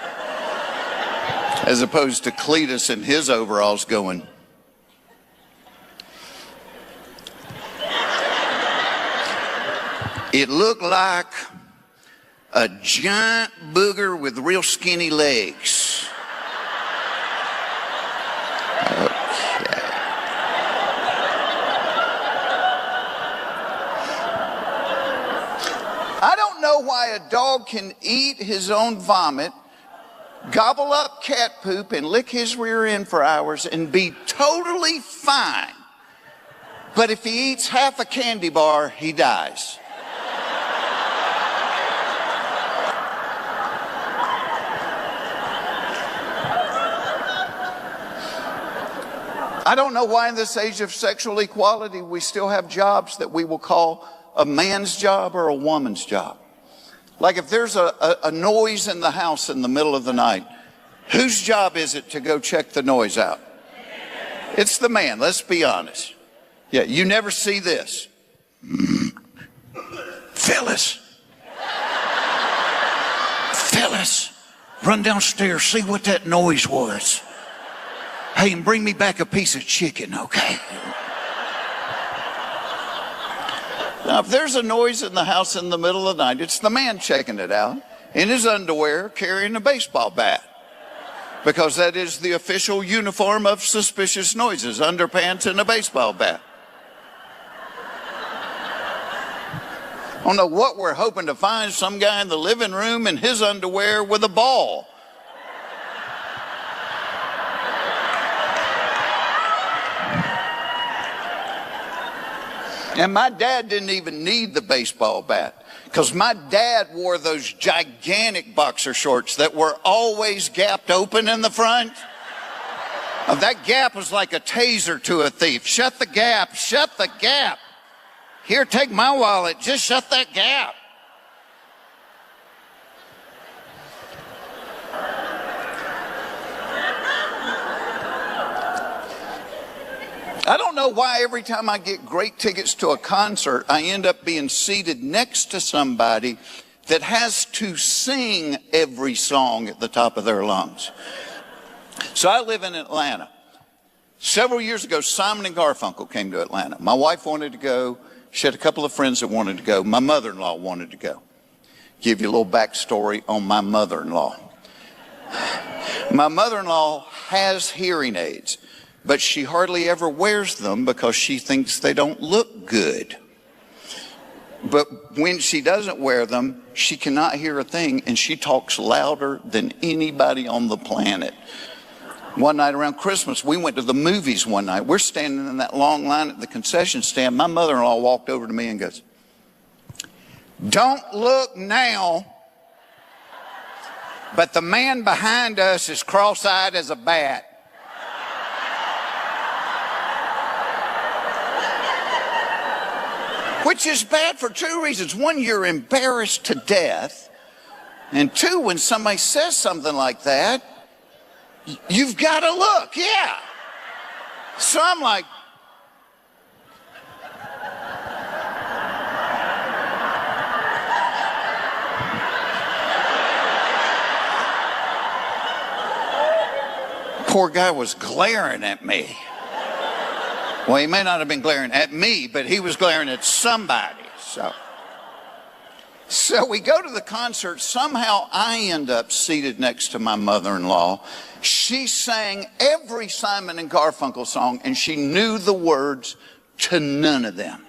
As opposed to Cletus in his overalls going, it looked like a giant booger with real skinny legs. I don't know why a dog can eat his own vomit, gobble up cat poop, and lick his rear end for hours and be totally fine. But if he eats half a candy bar, he dies. I don't know why in this age of sexual equality we still have jobs that we will call a man's job or a woman's job. Like if there's a noise in the house in the middle of the night, whose job is it to go check the noise out? It's the man, let's be honest. Yeah, you never see this. Phyllis, run downstairs, see what that noise was. Hey, and bring me back a piece of chicken, okay? Now, if there's a noise in the house in the middle of the night, it's the man checking it out in his underwear carrying a baseball bat. Because that is the official uniform of suspicious noises, underpants and a baseball bat. I don't know what we're hoping to find, some guy in the living room in his underwear with a ball. And my dad didn't even need the baseball bat, because my dad wore those gigantic boxer shorts that were always gapped open in the front. That gap was like a taser to a thief. Shut the gap, shut the gap. Here, take my wallet, just shut that gap. I don't know why every time I get great tickets to a concert, I end up being seated next to somebody that has to sing every song at the top of their lungs. So I live in Atlanta. Several years ago, Simon and Garfunkel came to Atlanta. My wife wanted to go. She had a couple of friends that wanted to go. My mother-in-law wanted to go. Give you a little backstory on my mother-in-law. My mother-in-law has hearing aids, but she hardly ever wears them because she thinks they don't look good. But when she doesn't wear them, she cannot hear a thing, and she talks louder than anybody on the planet. One night around Christmas, we went to the movies one night. We're standing in that long line at the concession stand. My mother-in-law walked over to me and goes, "Don't look now, but the man behind us is cross-eyed as a bat." which is bad for two reasons. One, you're embarrassed to death. And two, when somebody says something like that, you've got to look, yeah. So I'm like, poor guy was glaring at me. Well, he may not have been glaring at me, but he was glaring at somebody. So we go to the concert. Somehow I end up seated next to my mother-in-law. She sang every Simon and Garfunkel song, and she knew the words to none of them.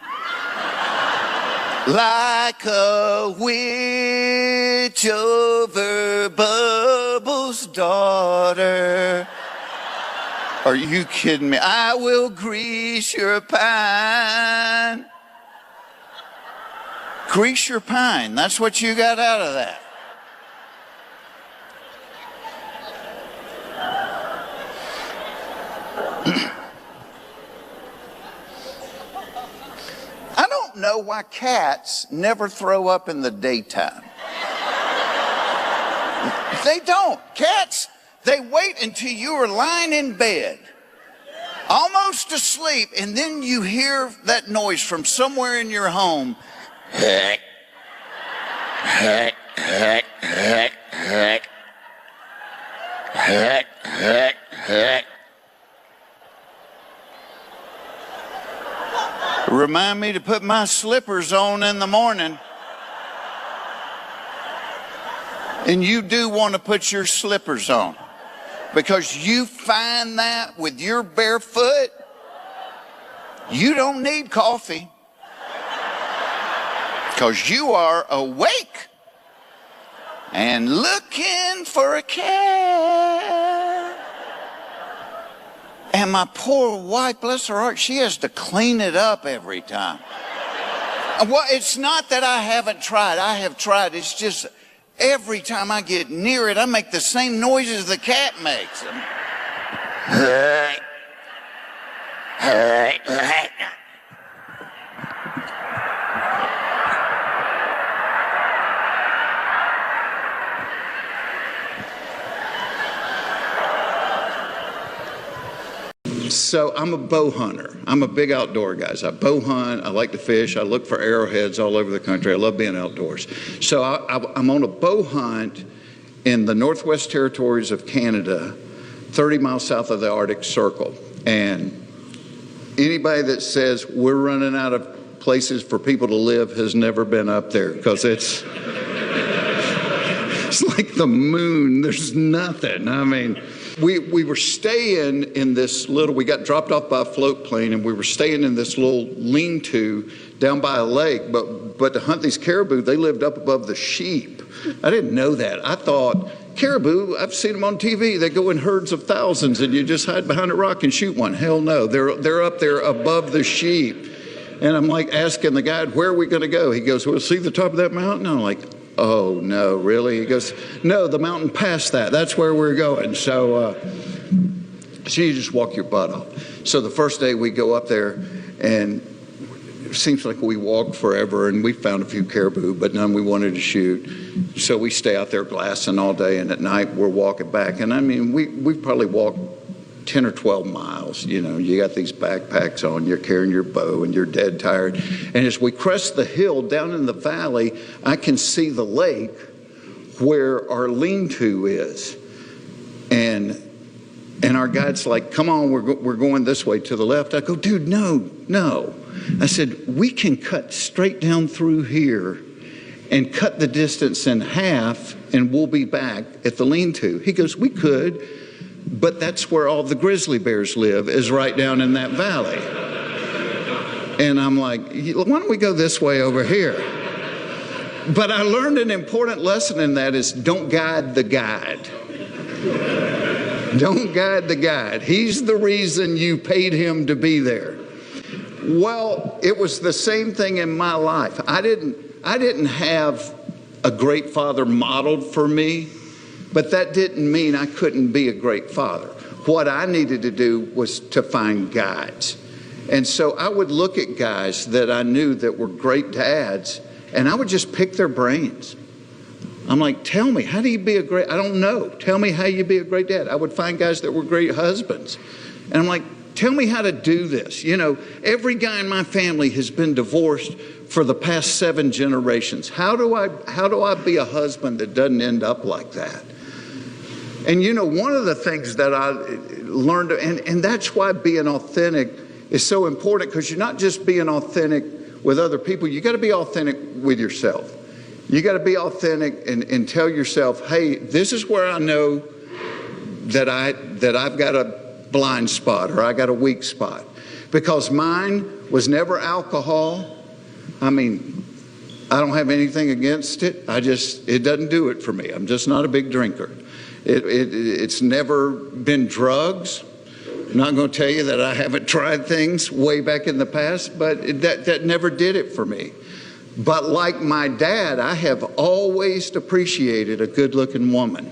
Like a witch over Bubbles' daughter. Are you kidding me? I will grease your pine. Grease your pine. That's what you got out of that. I don't know why cats never throw up in the daytime. They don't. Cats, they wait until you are lying in bed, almost asleep, and then you hear that noise from somewhere in your home. Heck, heck, heck, heck, heck, heck, heck, heck. Remind me to put my slippers on in the morning. And you do want to put your slippers on, because you find that with your bare foot, you don't need coffee, because you are awake and looking for a cat. And my poor wife, bless her heart, she has to clean it up every time. Well, it's not that I haven't tried. I have tried. It's just every time I get near it, I make the same noises the cat makes. So I'm a bow hunter. I'm a big outdoor guy. I bow hunt. I like to fish. I look for arrowheads all over the country. I love being outdoors. So I'm on a bow hunt in the Northwest Territories of Canada, 30 miles south of the Arctic Circle. And anybody that says we're running out of places for people to live has never been up there, because it's like the moon. There's nothing. I mean, we were staying in this little, we got dropped off by a float plane, and we were staying in this little lean-to down by a lake, but to hunt these caribou, they lived up above the sheep. I didn't know that. I thought, caribou, I've seen them on TV. They go in herds of thousands, and you just hide behind a rock and shoot one. Hell no. They're up there above the sheep. And I'm like asking the guide, where are we going to go? He goes, well, see the top of that mountain? I'm like, oh, no, really? He goes, no, the mountain past that. That's where we're going. So you just walk your butt off. So the first day we go up there, and it seems like we walked forever, and we found a few caribou, but none we wanted to shoot. So we stay out there glassing all day, and at night we're walking back. And I mean, we've probably walked 10 or 12 miles. You know, you got these backpacks on, you're carrying your bow, and you're dead tired. And as we crest the hill down in the valley, I can see the lake where our lean-to is. And our guide's like, come on, we're going this way to the left. I go, dude, no. I said, we can cut straight down through here and cut the distance in half, and we'll be back at the lean-to. He goes, we could, but that's where all the grizzly bears live, is right down in that valley. And I'm like, why don't we go this way over here? But I learned an important lesson in that is don't guide the guide. Don't guide the guide. He's the reason you paid him to be there. Well, it was the same thing in my life. I didn't have a great father modeled for me, but that didn't mean I couldn't be a great father. What I needed to do was to find guides. And so I would look at guys that I knew that were great dads, and I would just pick their brains. I'm like, tell me, how do you be a great, I don't know. Tell me how you be a great dad. I would find guys that were great husbands. And I'm like, tell me how to do this. You know, every guy in my family has been divorced for the past 7 generations. How do I be a husband that doesn't end up like that? And you know, one of the things that I learned, and that's why being authentic is so important, because you're not just being authentic with other people, you got to be authentic with yourself. You got to be authentic and tell yourself, hey, this is where I know that I've got a blind spot or I got a weak spot. Because mine was never alcohol. I mean, I don't have anything against it. It doesn't do it for me. I'm just not a big drinker. It's never been drugs. I'm not going to tell you that I haven't tried things way back in the past, but that never did it for me. But like my dad, I have always appreciated a good-looking woman.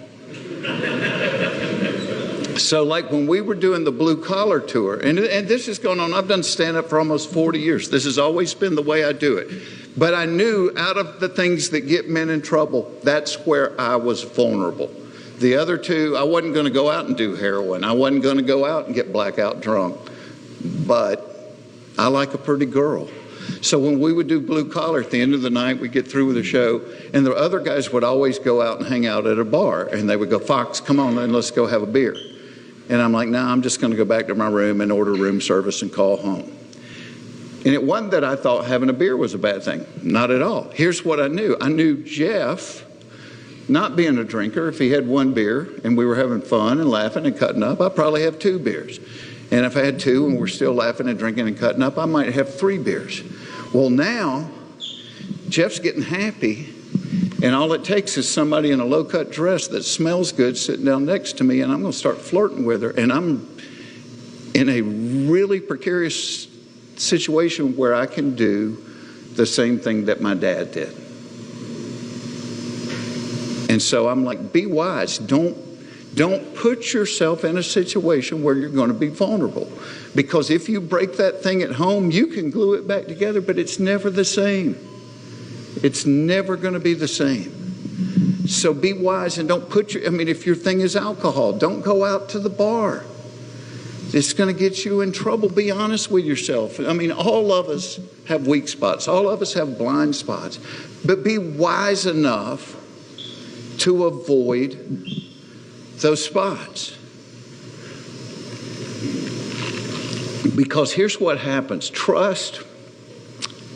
So like when we were doing the Blue Collar Tour, and this is going on, I've done stand-up for almost 40 years. This has always been the way I do it. But I knew out of the things that get men in trouble, that's where I was vulnerable. The other two, I wasn't going to go out and do heroin. I wasn't going to go out and get blackout drunk. But I like a pretty girl. So when we would do Blue Collar, at the end of the night, we'd get through with the show, and the other guys would always go out and hang out at a bar. And they would go, Fox, come on, then let's go have a beer. And I'm like, no, I'm just going to go back to my room and order room service and call home. And it wasn't that I thought having a beer was a bad thing. Not at all. Here's what I knew. I knew Jeff, not being a drinker, if he had 1 beer and we were having fun and laughing and cutting up, I'd probably have 2 beers. And if I had 2 and we're still laughing and drinking and cutting up, I might have 3 beers. Well, now, Jeff's getting happy, and all it takes is somebody in a low-cut dress that smells good sitting down next to me, and I'm going to start flirting with her. And I'm in a really precarious situation where I can do the same thing that my dad did. And so I'm like, be wise. Don't put yourself in a situation where you're going to be vulnerable. Because if you break that thing at home, you can glue it back together, but it's never the same. It's never going to be the same. So be wise and don't if your thing is alcohol, don't go out to the bar. It's going to get you in trouble. Be honest with yourself. I mean, all of us have weak spots. All of us have blind spots. But be wise enough to avoid those spots. Because here's what happens. Trust,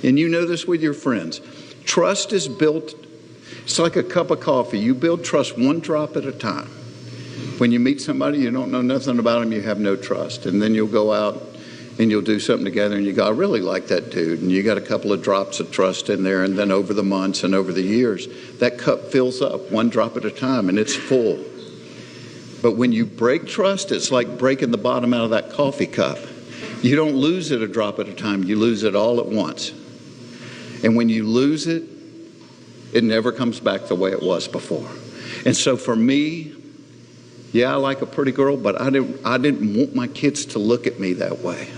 and you know this with your friends, trust is built, it's like a cup of coffee. You build trust 1 drop at a time. When you meet somebody, you don't know nothing about them, you have no trust. And then you'll go out and you'll do something together and you go, I really like that dude. And you got a couple of drops of trust in there. And then over the months and over the years, that cup fills up 1 drop at a time and it's full. But when you break trust, it's like breaking the bottom out of that coffee cup. You don't lose it a drop at a time. You lose it all at once. And when you lose it, it never comes back the way it was before. And so for me, yeah, I like a pretty girl, but I didn't want my kids to look at me that way.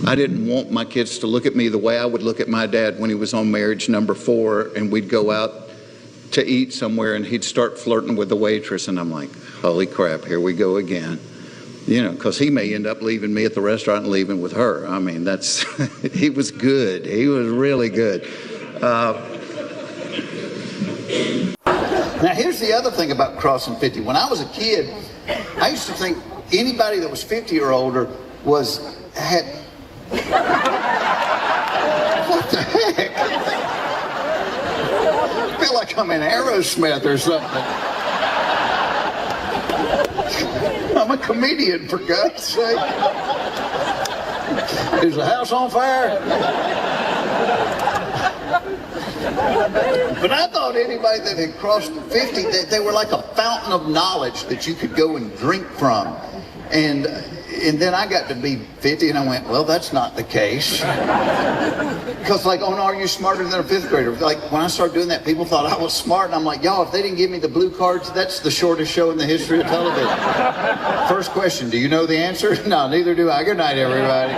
I didn't want my kids to look at me the way I would look at my dad when he was on marriage number 4 and we'd go out to eat somewhere and he'd start flirting with the waitress and I'm like, holy crap, here we go again. You know, because he may end up leaving me at the restaurant and leaving with her. I mean, he was good. He was really good. Now, here's the other thing about crossing 50. When I was a kid, I used to think anybody that was 50 or older had... What the heck? I feel like I'm in Aerosmith or something. I'm a comedian, for God's sake. Is the house on fire? But I thought anybody that had crossed 50, they were like a fountain of knowledge that you could go and drink from. And then I got to be 50 and I went, well, that's not the case. Because like, oh no, are you smarter than a 5th grader? Like when I started doing that, people thought I was smart. And I'm like, y'all, if they didn't give me the blue cards, that's the shortest show in the history of television. First question, do you know the answer? No, neither do I. Good night, everybody.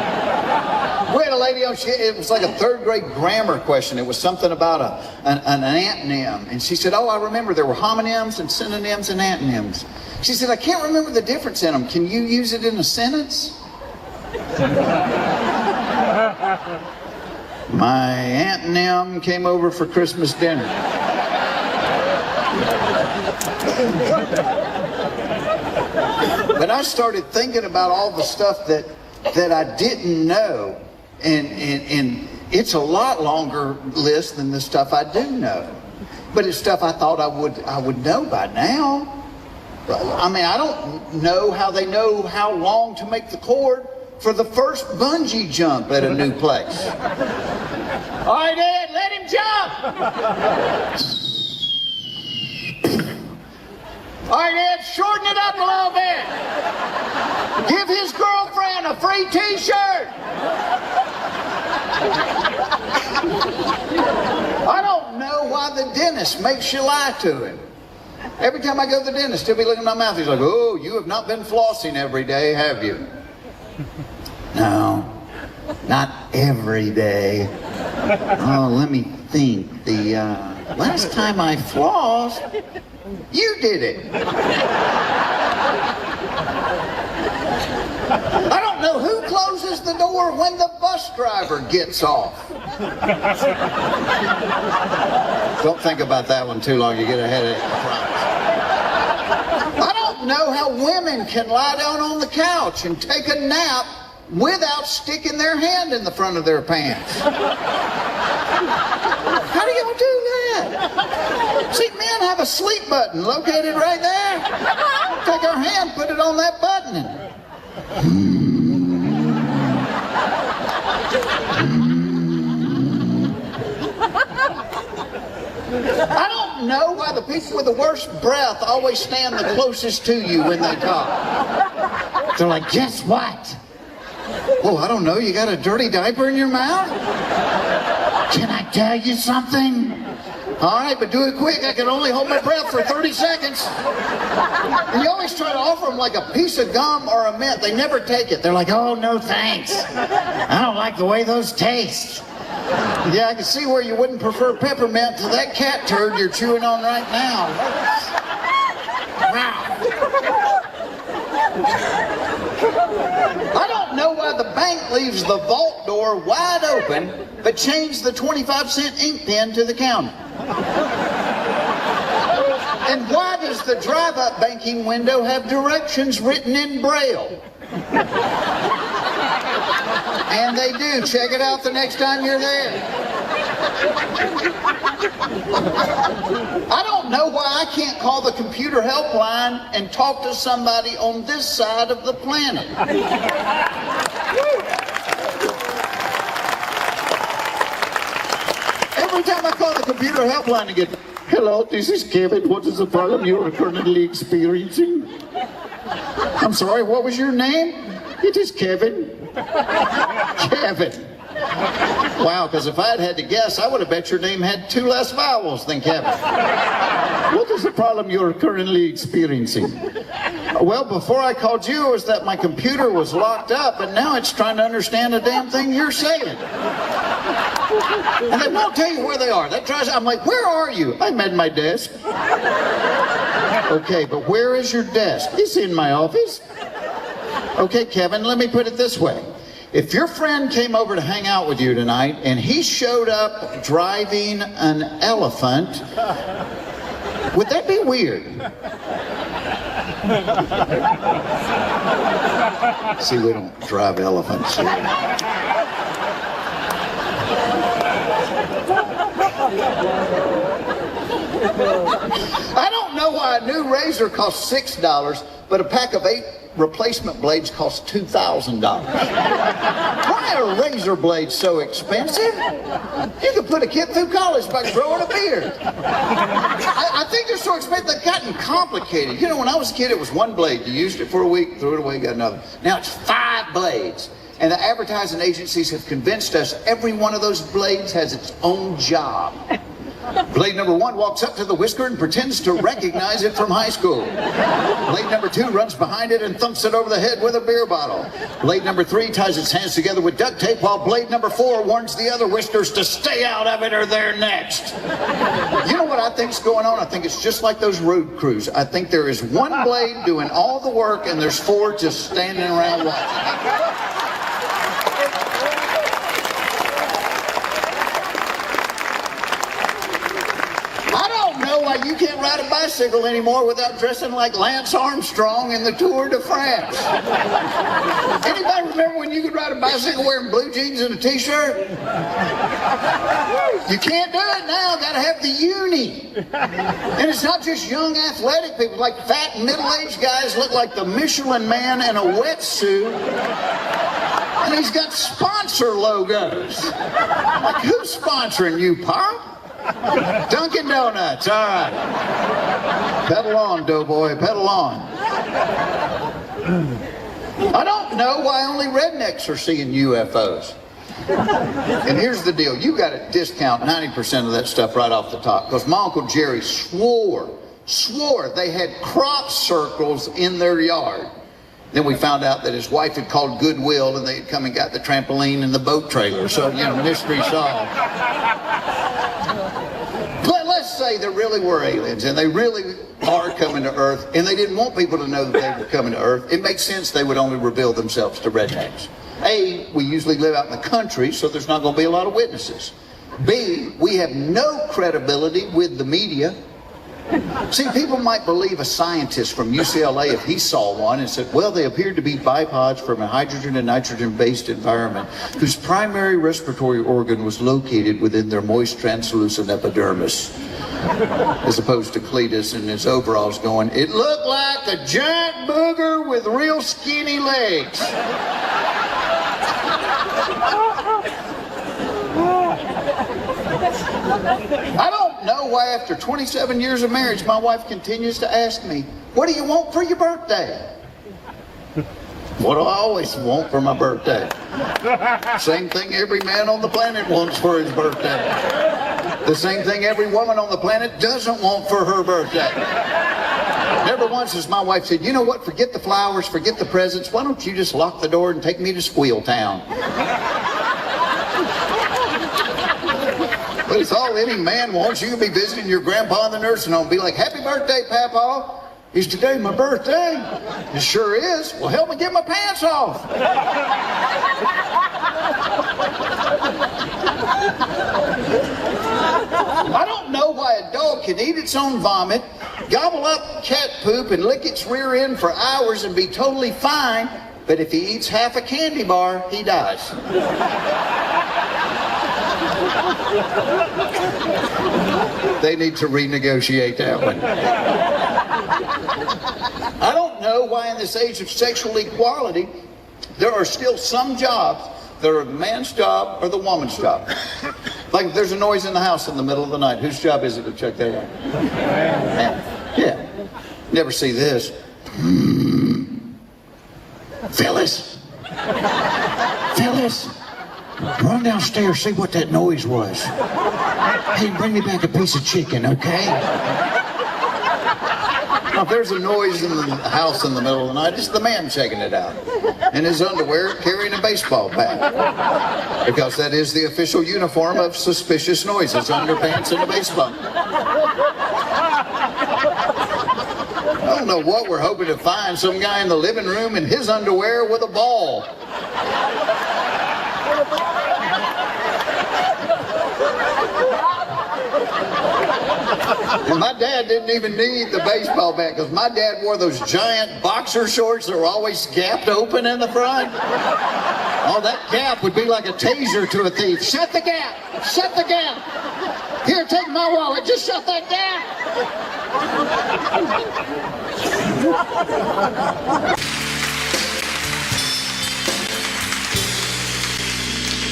We had a lady on, it was like a third grade grammar question. It was something about an antonym. And she said, oh, I remember there were homonyms and synonyms and antonyms. She said, I can't remember the difference in them. Can you use it in a sentence? My antonym came over for Christmas dinner. But I started thinking about all the stuff that I didn't know, and it's a lot longer list than the stuff I do know. But it's stuff I thought I would know by now. I mean, I don't know how they know how long to make the cord for the first bungee jump at a new place. All right, Ed, let him jump! All right, Ed, shorten it up a little bit. Give his girlfriend a free t-shirt. I don't know why the dentist makes you lie to him. Every time I go to the dentist, he'll be looking at my mouth. He's like, oh, you have not been flossing every day, have you? No, not every day. Oh, let me think. The last time I flossed, you did it. I don't know who closes the door when the bus driver gets off. Don't think about that one too long. You get a headache, I promise. I don't know how women can lie down on the couch and take a nap without sticking their hand in the front of their pants. How do y'all do that? See, men have a sleep button located right there. Take our hand, put it on that button, and I don't know why the people with the worst breath always stand the closest to you when they talk. They're like, guess what? Oh, I don't know, you got a dirty diaper in your mouth? Can I tell you something? All right, but do it quick. I can only hold my breath for 30 seconds. And you always try to offer them like a piece of gum or a mint. They never take it. They're like, oh, no thanks. I don't like the way those taste. Yeah, I can see where you wouldn't prefer peppermint to that cat turd you're chewing on right now. Wow. I don't know why the bank leaves the vault door wide open, but change the 25-cent ink pen to the counter. And why does the drive-up banking window have directions written in Braille? And they do. Check it out the next time you're there. I don't know why I can't call the computer helpline and talk to somebody on this side of the planet. Every time I call the computer helpline and get, hello, this is Kevin. What is the problem you are currently experiencing? I'm sorry, what was your name? It is Kevin. Kevin. Wow, because if I had to guess, I would have bet your name had 2 less vowels than Kevin. What is the problem you're currently experiencing? Well, before I called you, it was that my computer was locked up, and now it's trying to understand a damn thing you're saying. And they won't tell you where they are. I'm like, where are you? I'm at my desk. Okay, but where is your desk? It's in my office. Okay, Kevin, let me put it this way. If your friend came over to hang out with you tonight and he showed up driving an elephant, would that be weird? See, we don't drive elephants. I don't know why a new razor costs $6, but a pack of 8 replacement blades cost $2,000. Why are razor blades so expensive? You could put a kid through college by growing a beard. I think they're so expensive, they've gotten complicated. You know, when I was a kid, it was 1 blade. You used it for a week, threw it away, got another. Now it's 5 blades. And the advertising agencies have convinced us every one of those blades has its own job. Blade number 1 walks up to the whisker and pretends to recognize it from high school. Blade number 2 runs behind it and thumps it over the head with a beer bottle. Blade number 3 ties its hands together with duct tape, while blade number 4 warns the other whiskers to stay out of it or they're next. You know what I think's going on? I think it's just like those road crews. I think there is one blade doing all the work and there's 4 just standing around watching. Why you can't ride a bicycle anymore without dressing like Lance Armstrong in the Tour de France. Anybody remember when you could ride a bicycle wearing blue jeans and a t-shirt? You can't do it now. Gotta have the uni. And it's not just young athletic people, like fat middle-aged guys look like the Michelin Man in a wetsuit. And he's got sponsor logos. Like, who's sponsoring you, Pop? Dunkin' Donuts, all right. Pedal on, doughboy, pedal on. I don't know why only rednecks are seeing UFOs. And here's the deal. You got to discount 90% of that stuff right off the top. Because my Uncle Jerry swore they had crop circles in their yard. Then we found out that his wife had called Goodwill and they had come and got the trampoline and the boat trailer. So, mystery solved. But let's say there really were aliens and they really are coming to Earth and they didn't want people to know that they were coming to Earth. It makes sense they would only reveal themselves to rednecks. A, we usually live out in the country, so there's not going to be a lot of witnesses. B, we have no credibility with the media. See, people might believe a scientist from UCLA if he saw one and said, well, they appeared to be bipods from a hydrogen and nitrogen-based environment whose primary respiratory organ was located within their moist, translucent epidermis. As opposed to Cletus in his overalls going, it looked like a giant booger with real skinny legs. I don't know why after 27 years of marriage my wife continues to ask me, what do you want for your birthday? What do I always want for my birthday? Same thing every man on the planet wants for his birthday. The same thing every woman on the planet doesn't want for her birthday. Never once has my wife said, you know what, forget the flowers, forget the presents, why don't you just lock the door and take me to Squeal Town? But it's all any man wants. You can be visiting your grandpa in the nursing home and be like, happy birthday, Papa. Is today my birthday? It sure is. Well, help me get my pants off. I don't know why a dog can eat its own vomit, gobble up cat poop, and lick its rear end for hours and be totally fine, but if he eats half a candy bar, he dies. They need to renegotiate that one. I don't know why in this age of sexual equality, there are still some jobs that are the man's job or the woman's job. Like if there's a noise in the house in the middle of the night, whose job is it to check that out? Man. Yeah. Never see this. Phyllis. Phyllis. Run downstairs, see what that noise was. Hey, bring me back a piece of chicken, okay? Now, if there's a noise in the house in the middle of the night, it's the man checking it out. In his underwear, carrying a baseball bat. Because that is the official uniform of suspicious noises, underpants and a baseball. I don't know what we're hoping to find. Some guy in the living room in his underwear with a ball. And my dad didn't even need the baseball bat because my dad wore those giant boxer shorts that were always gapped open in the front. Oh, that gap would be like a taser to a thief. Shut the gap! Shut the gap! Here, take my wallet. Just shut that gap!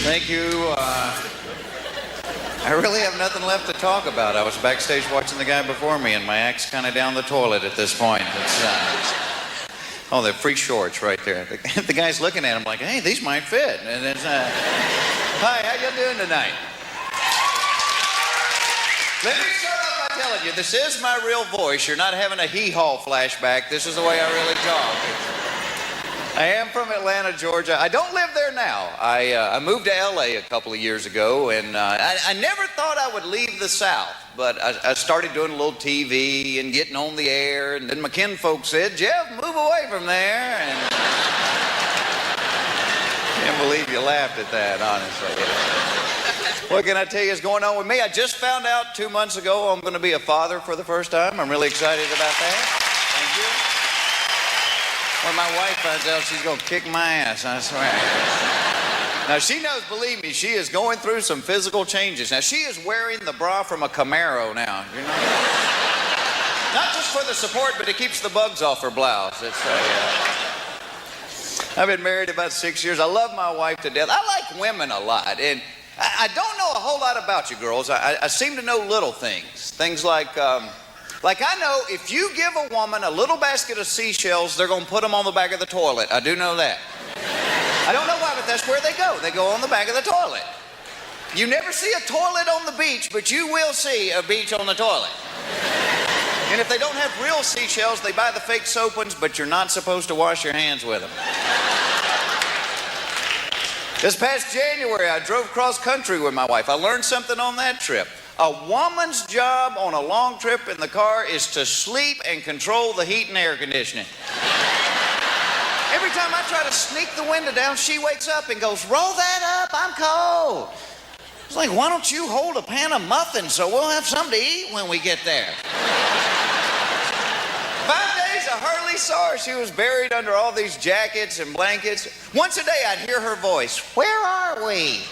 Thank you. I really have nothing left to talk about. I was backstage watching the guy before me, and my act's kind of down the toilet at this point. Oh, they're free shorts right there. The guy's looking at them like, hey, these might fit. And it's, hi, how you doing tonight? Let me start off by telling you, this is my real voice. You're not having a hee-haw flashback. This is the way I really talk. I am from Atlanta, Georgia. I don't live there now. I moved to L.A. a couple of years ago, and I never thought I would leave the South. But I started doing a little TV and getting on the air, and then my kinfolk said, Jeff, move away from there. And can't believe you laughed at that, honestly. What can I tell you is going on with me? I just found out 2 months ago I'm going to be a father for the first time. I'm really excited about that. Thank you. When my wife finds out, she's going to kick my ass, I swear. Now, she knows, believe me, she is going through some physical changes. Now, she is wearing the bra from a Camaro now. You know? Not just for the support, but it keeps the bugs off her blouse. I've been married about 6 years. I love my wife to death. I like women a lot, and I don't know a whole lot about you girls. I seem to know little things. Things like I know if you give a woman a little basket of seashells, they're going to put them on the back of the toilet. I do know that. I don't know why, but that's where they go. They go on the back of the toilet. You never see a toilet on the beach, but you will see a beach on the toilet. And if they don't have real seashells, they buy the fake soap ones, but you're not supposed to wash your hands with them. This past January, I drove cross country with my wife. I learned something on that trip. A woman's job on a long trip in the car is to sleep and control the heat and air conditioning. Every time I try to sneak the window down, she wakes up and goes, roll that up, I'm cold. It's like, why don't you hold a pan of muffins so we'll have something to eat when we get there? 5 days, I hardly saw her. She was buried under all these jackets and blankets. Once a day, I'd hear her voice. Where are we?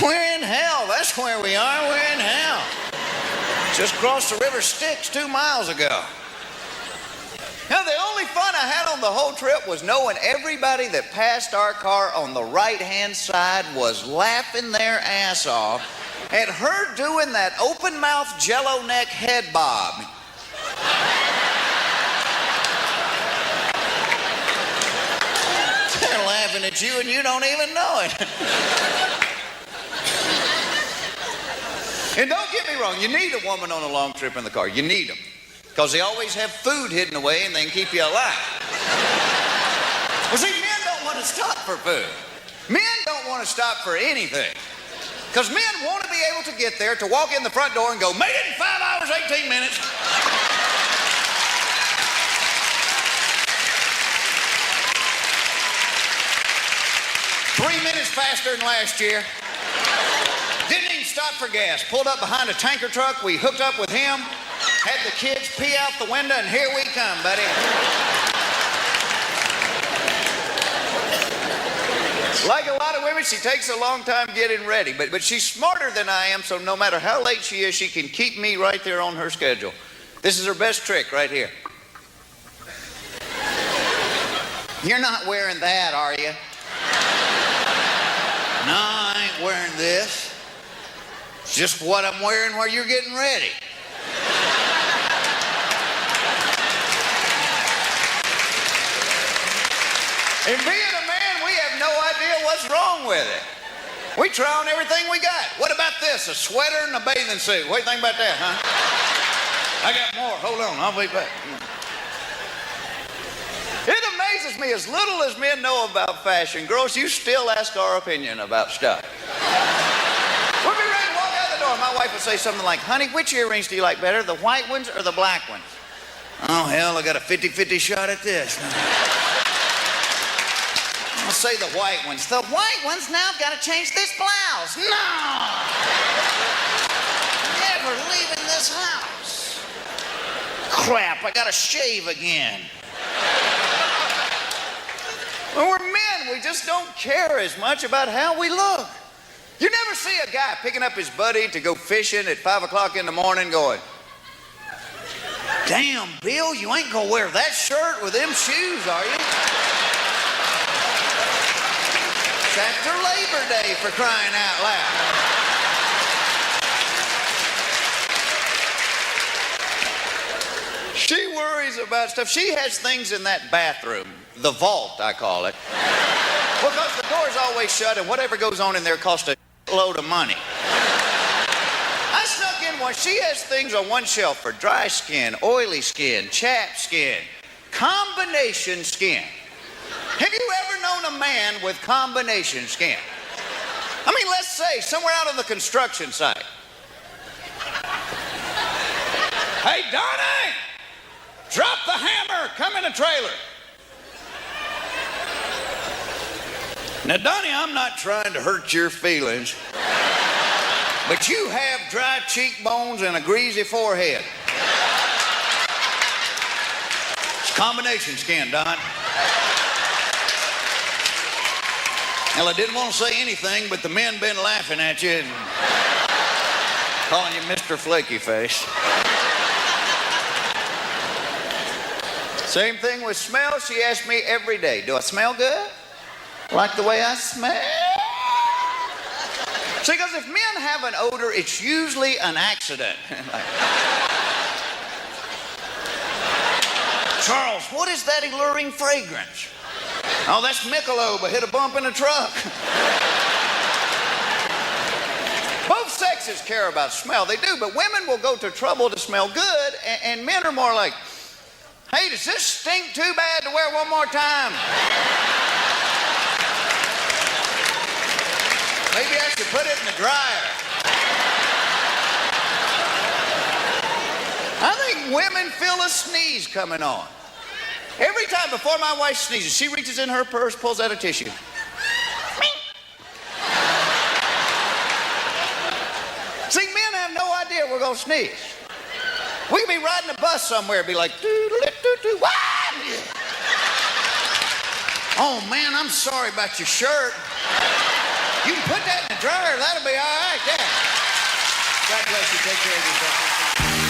We're in hell. That's where we are. We're in hell. Just crossed the River Styx 2 miles ago. Now, the only fun I had on the whole trip was knowing everybody that passed our car on the right-hand side was laughing their ass off at her doing that open-mouth jello neck head bob. They're laughing at you and you don't even know it. And don't get me wrong, you need a woman on a long trip in the car. You need them. Because they always have food hidden away and they can keep you alive. Well, see, men don't want to stop for food. Men don't want to stop for anything. Because men want to be able to get there, to walk in the front door and go, made it in 5 hours, 18 minutes. "3 minutes faster than last year. Didn't even stop for gas. Pulled up behind a tanker truck. We hooked up with him. Had the kids pee out the window, and here we come, buddy." Like a lot of women, she takes a long time getting ready, but she's smarter than I am, so no matter how late she is, she can keep me right there on her schedule. This is her best trick right here. "You're not wearing that, are you?" "No, I ain't wearing this. It's just what I'm wearing while you're getting ready." And being a man, we have no idea what's wrong with it. We try on everything we got. What about this? A sweater and a bathing suit. What do you think about that, huh? I got more. Hold on, I'll be back. It amazes me, as little as men know about fashion, girls, you still ask our opinion about stuff. We'll be ready to walk out the door. My wife will say something like, "Honey, which earrings do you like better, the white ones or the black ones?" "Oh, hell, I got a 50-50 shot at this." I'll say the white ones. "The white ones? Now I've got to change this blouse." "No! Never leaving this house." "Crap, I got to shave again." When we're men, we just don't care as much about how we look. You never see a guy picking up his buddy to go fishing at 5 o'clock in the morning going, "Damn, Bill, you ain't gonna wear that shirt with them shoes, are you?" It's after Labor Day, for crying out loud. She worries about stuff. She has things in that bathroom, the vault, I call it, because the door's always shut and whatever goes on in there costs a load of money. I snuck in why she has things on one shelf for dry skin, oily skin, chapped skin, combination skin. Have you ever known a man with combination skin? I mean, let's say somewhere out on the construction site. Hey, Donnie! Drop the hammer! Come in a trailer. Now, Donnie, I'm not trying to hurt your feelings, but you have dry cheekbones and a greasy forehead. It's combination skin, Don. Well, I didn't want to say anything, but the men been laughing at you and calling you Mr. Flaky Face. Same thing with smell. She asks me every day, do I smell good? Like the way I smell? See, because if men have an odor, it's usually an accident. Charles, what is that alluring fragrance? Oh, that's Michelob. I hit a bump in a truck. Both sexes care about smell. They do, but women will go to trouble to smell good, and men are more like, hey, does this stink too bad to wear one more time? Maybe I should put it in the dryer. I think women feel a sneeze coming on. Every time before my wife sneezes, she reaches in her purse, pulls out a tissue. See, men have no idea we're going to sneeze. We could be riding a bus somewhere, be like, doo-doo-doo-doo-doo, what? Oh, man, I'm sorry about your shirt. You can put that in the dryer, that'll be all right, yeah. God bless you, take care of yourself.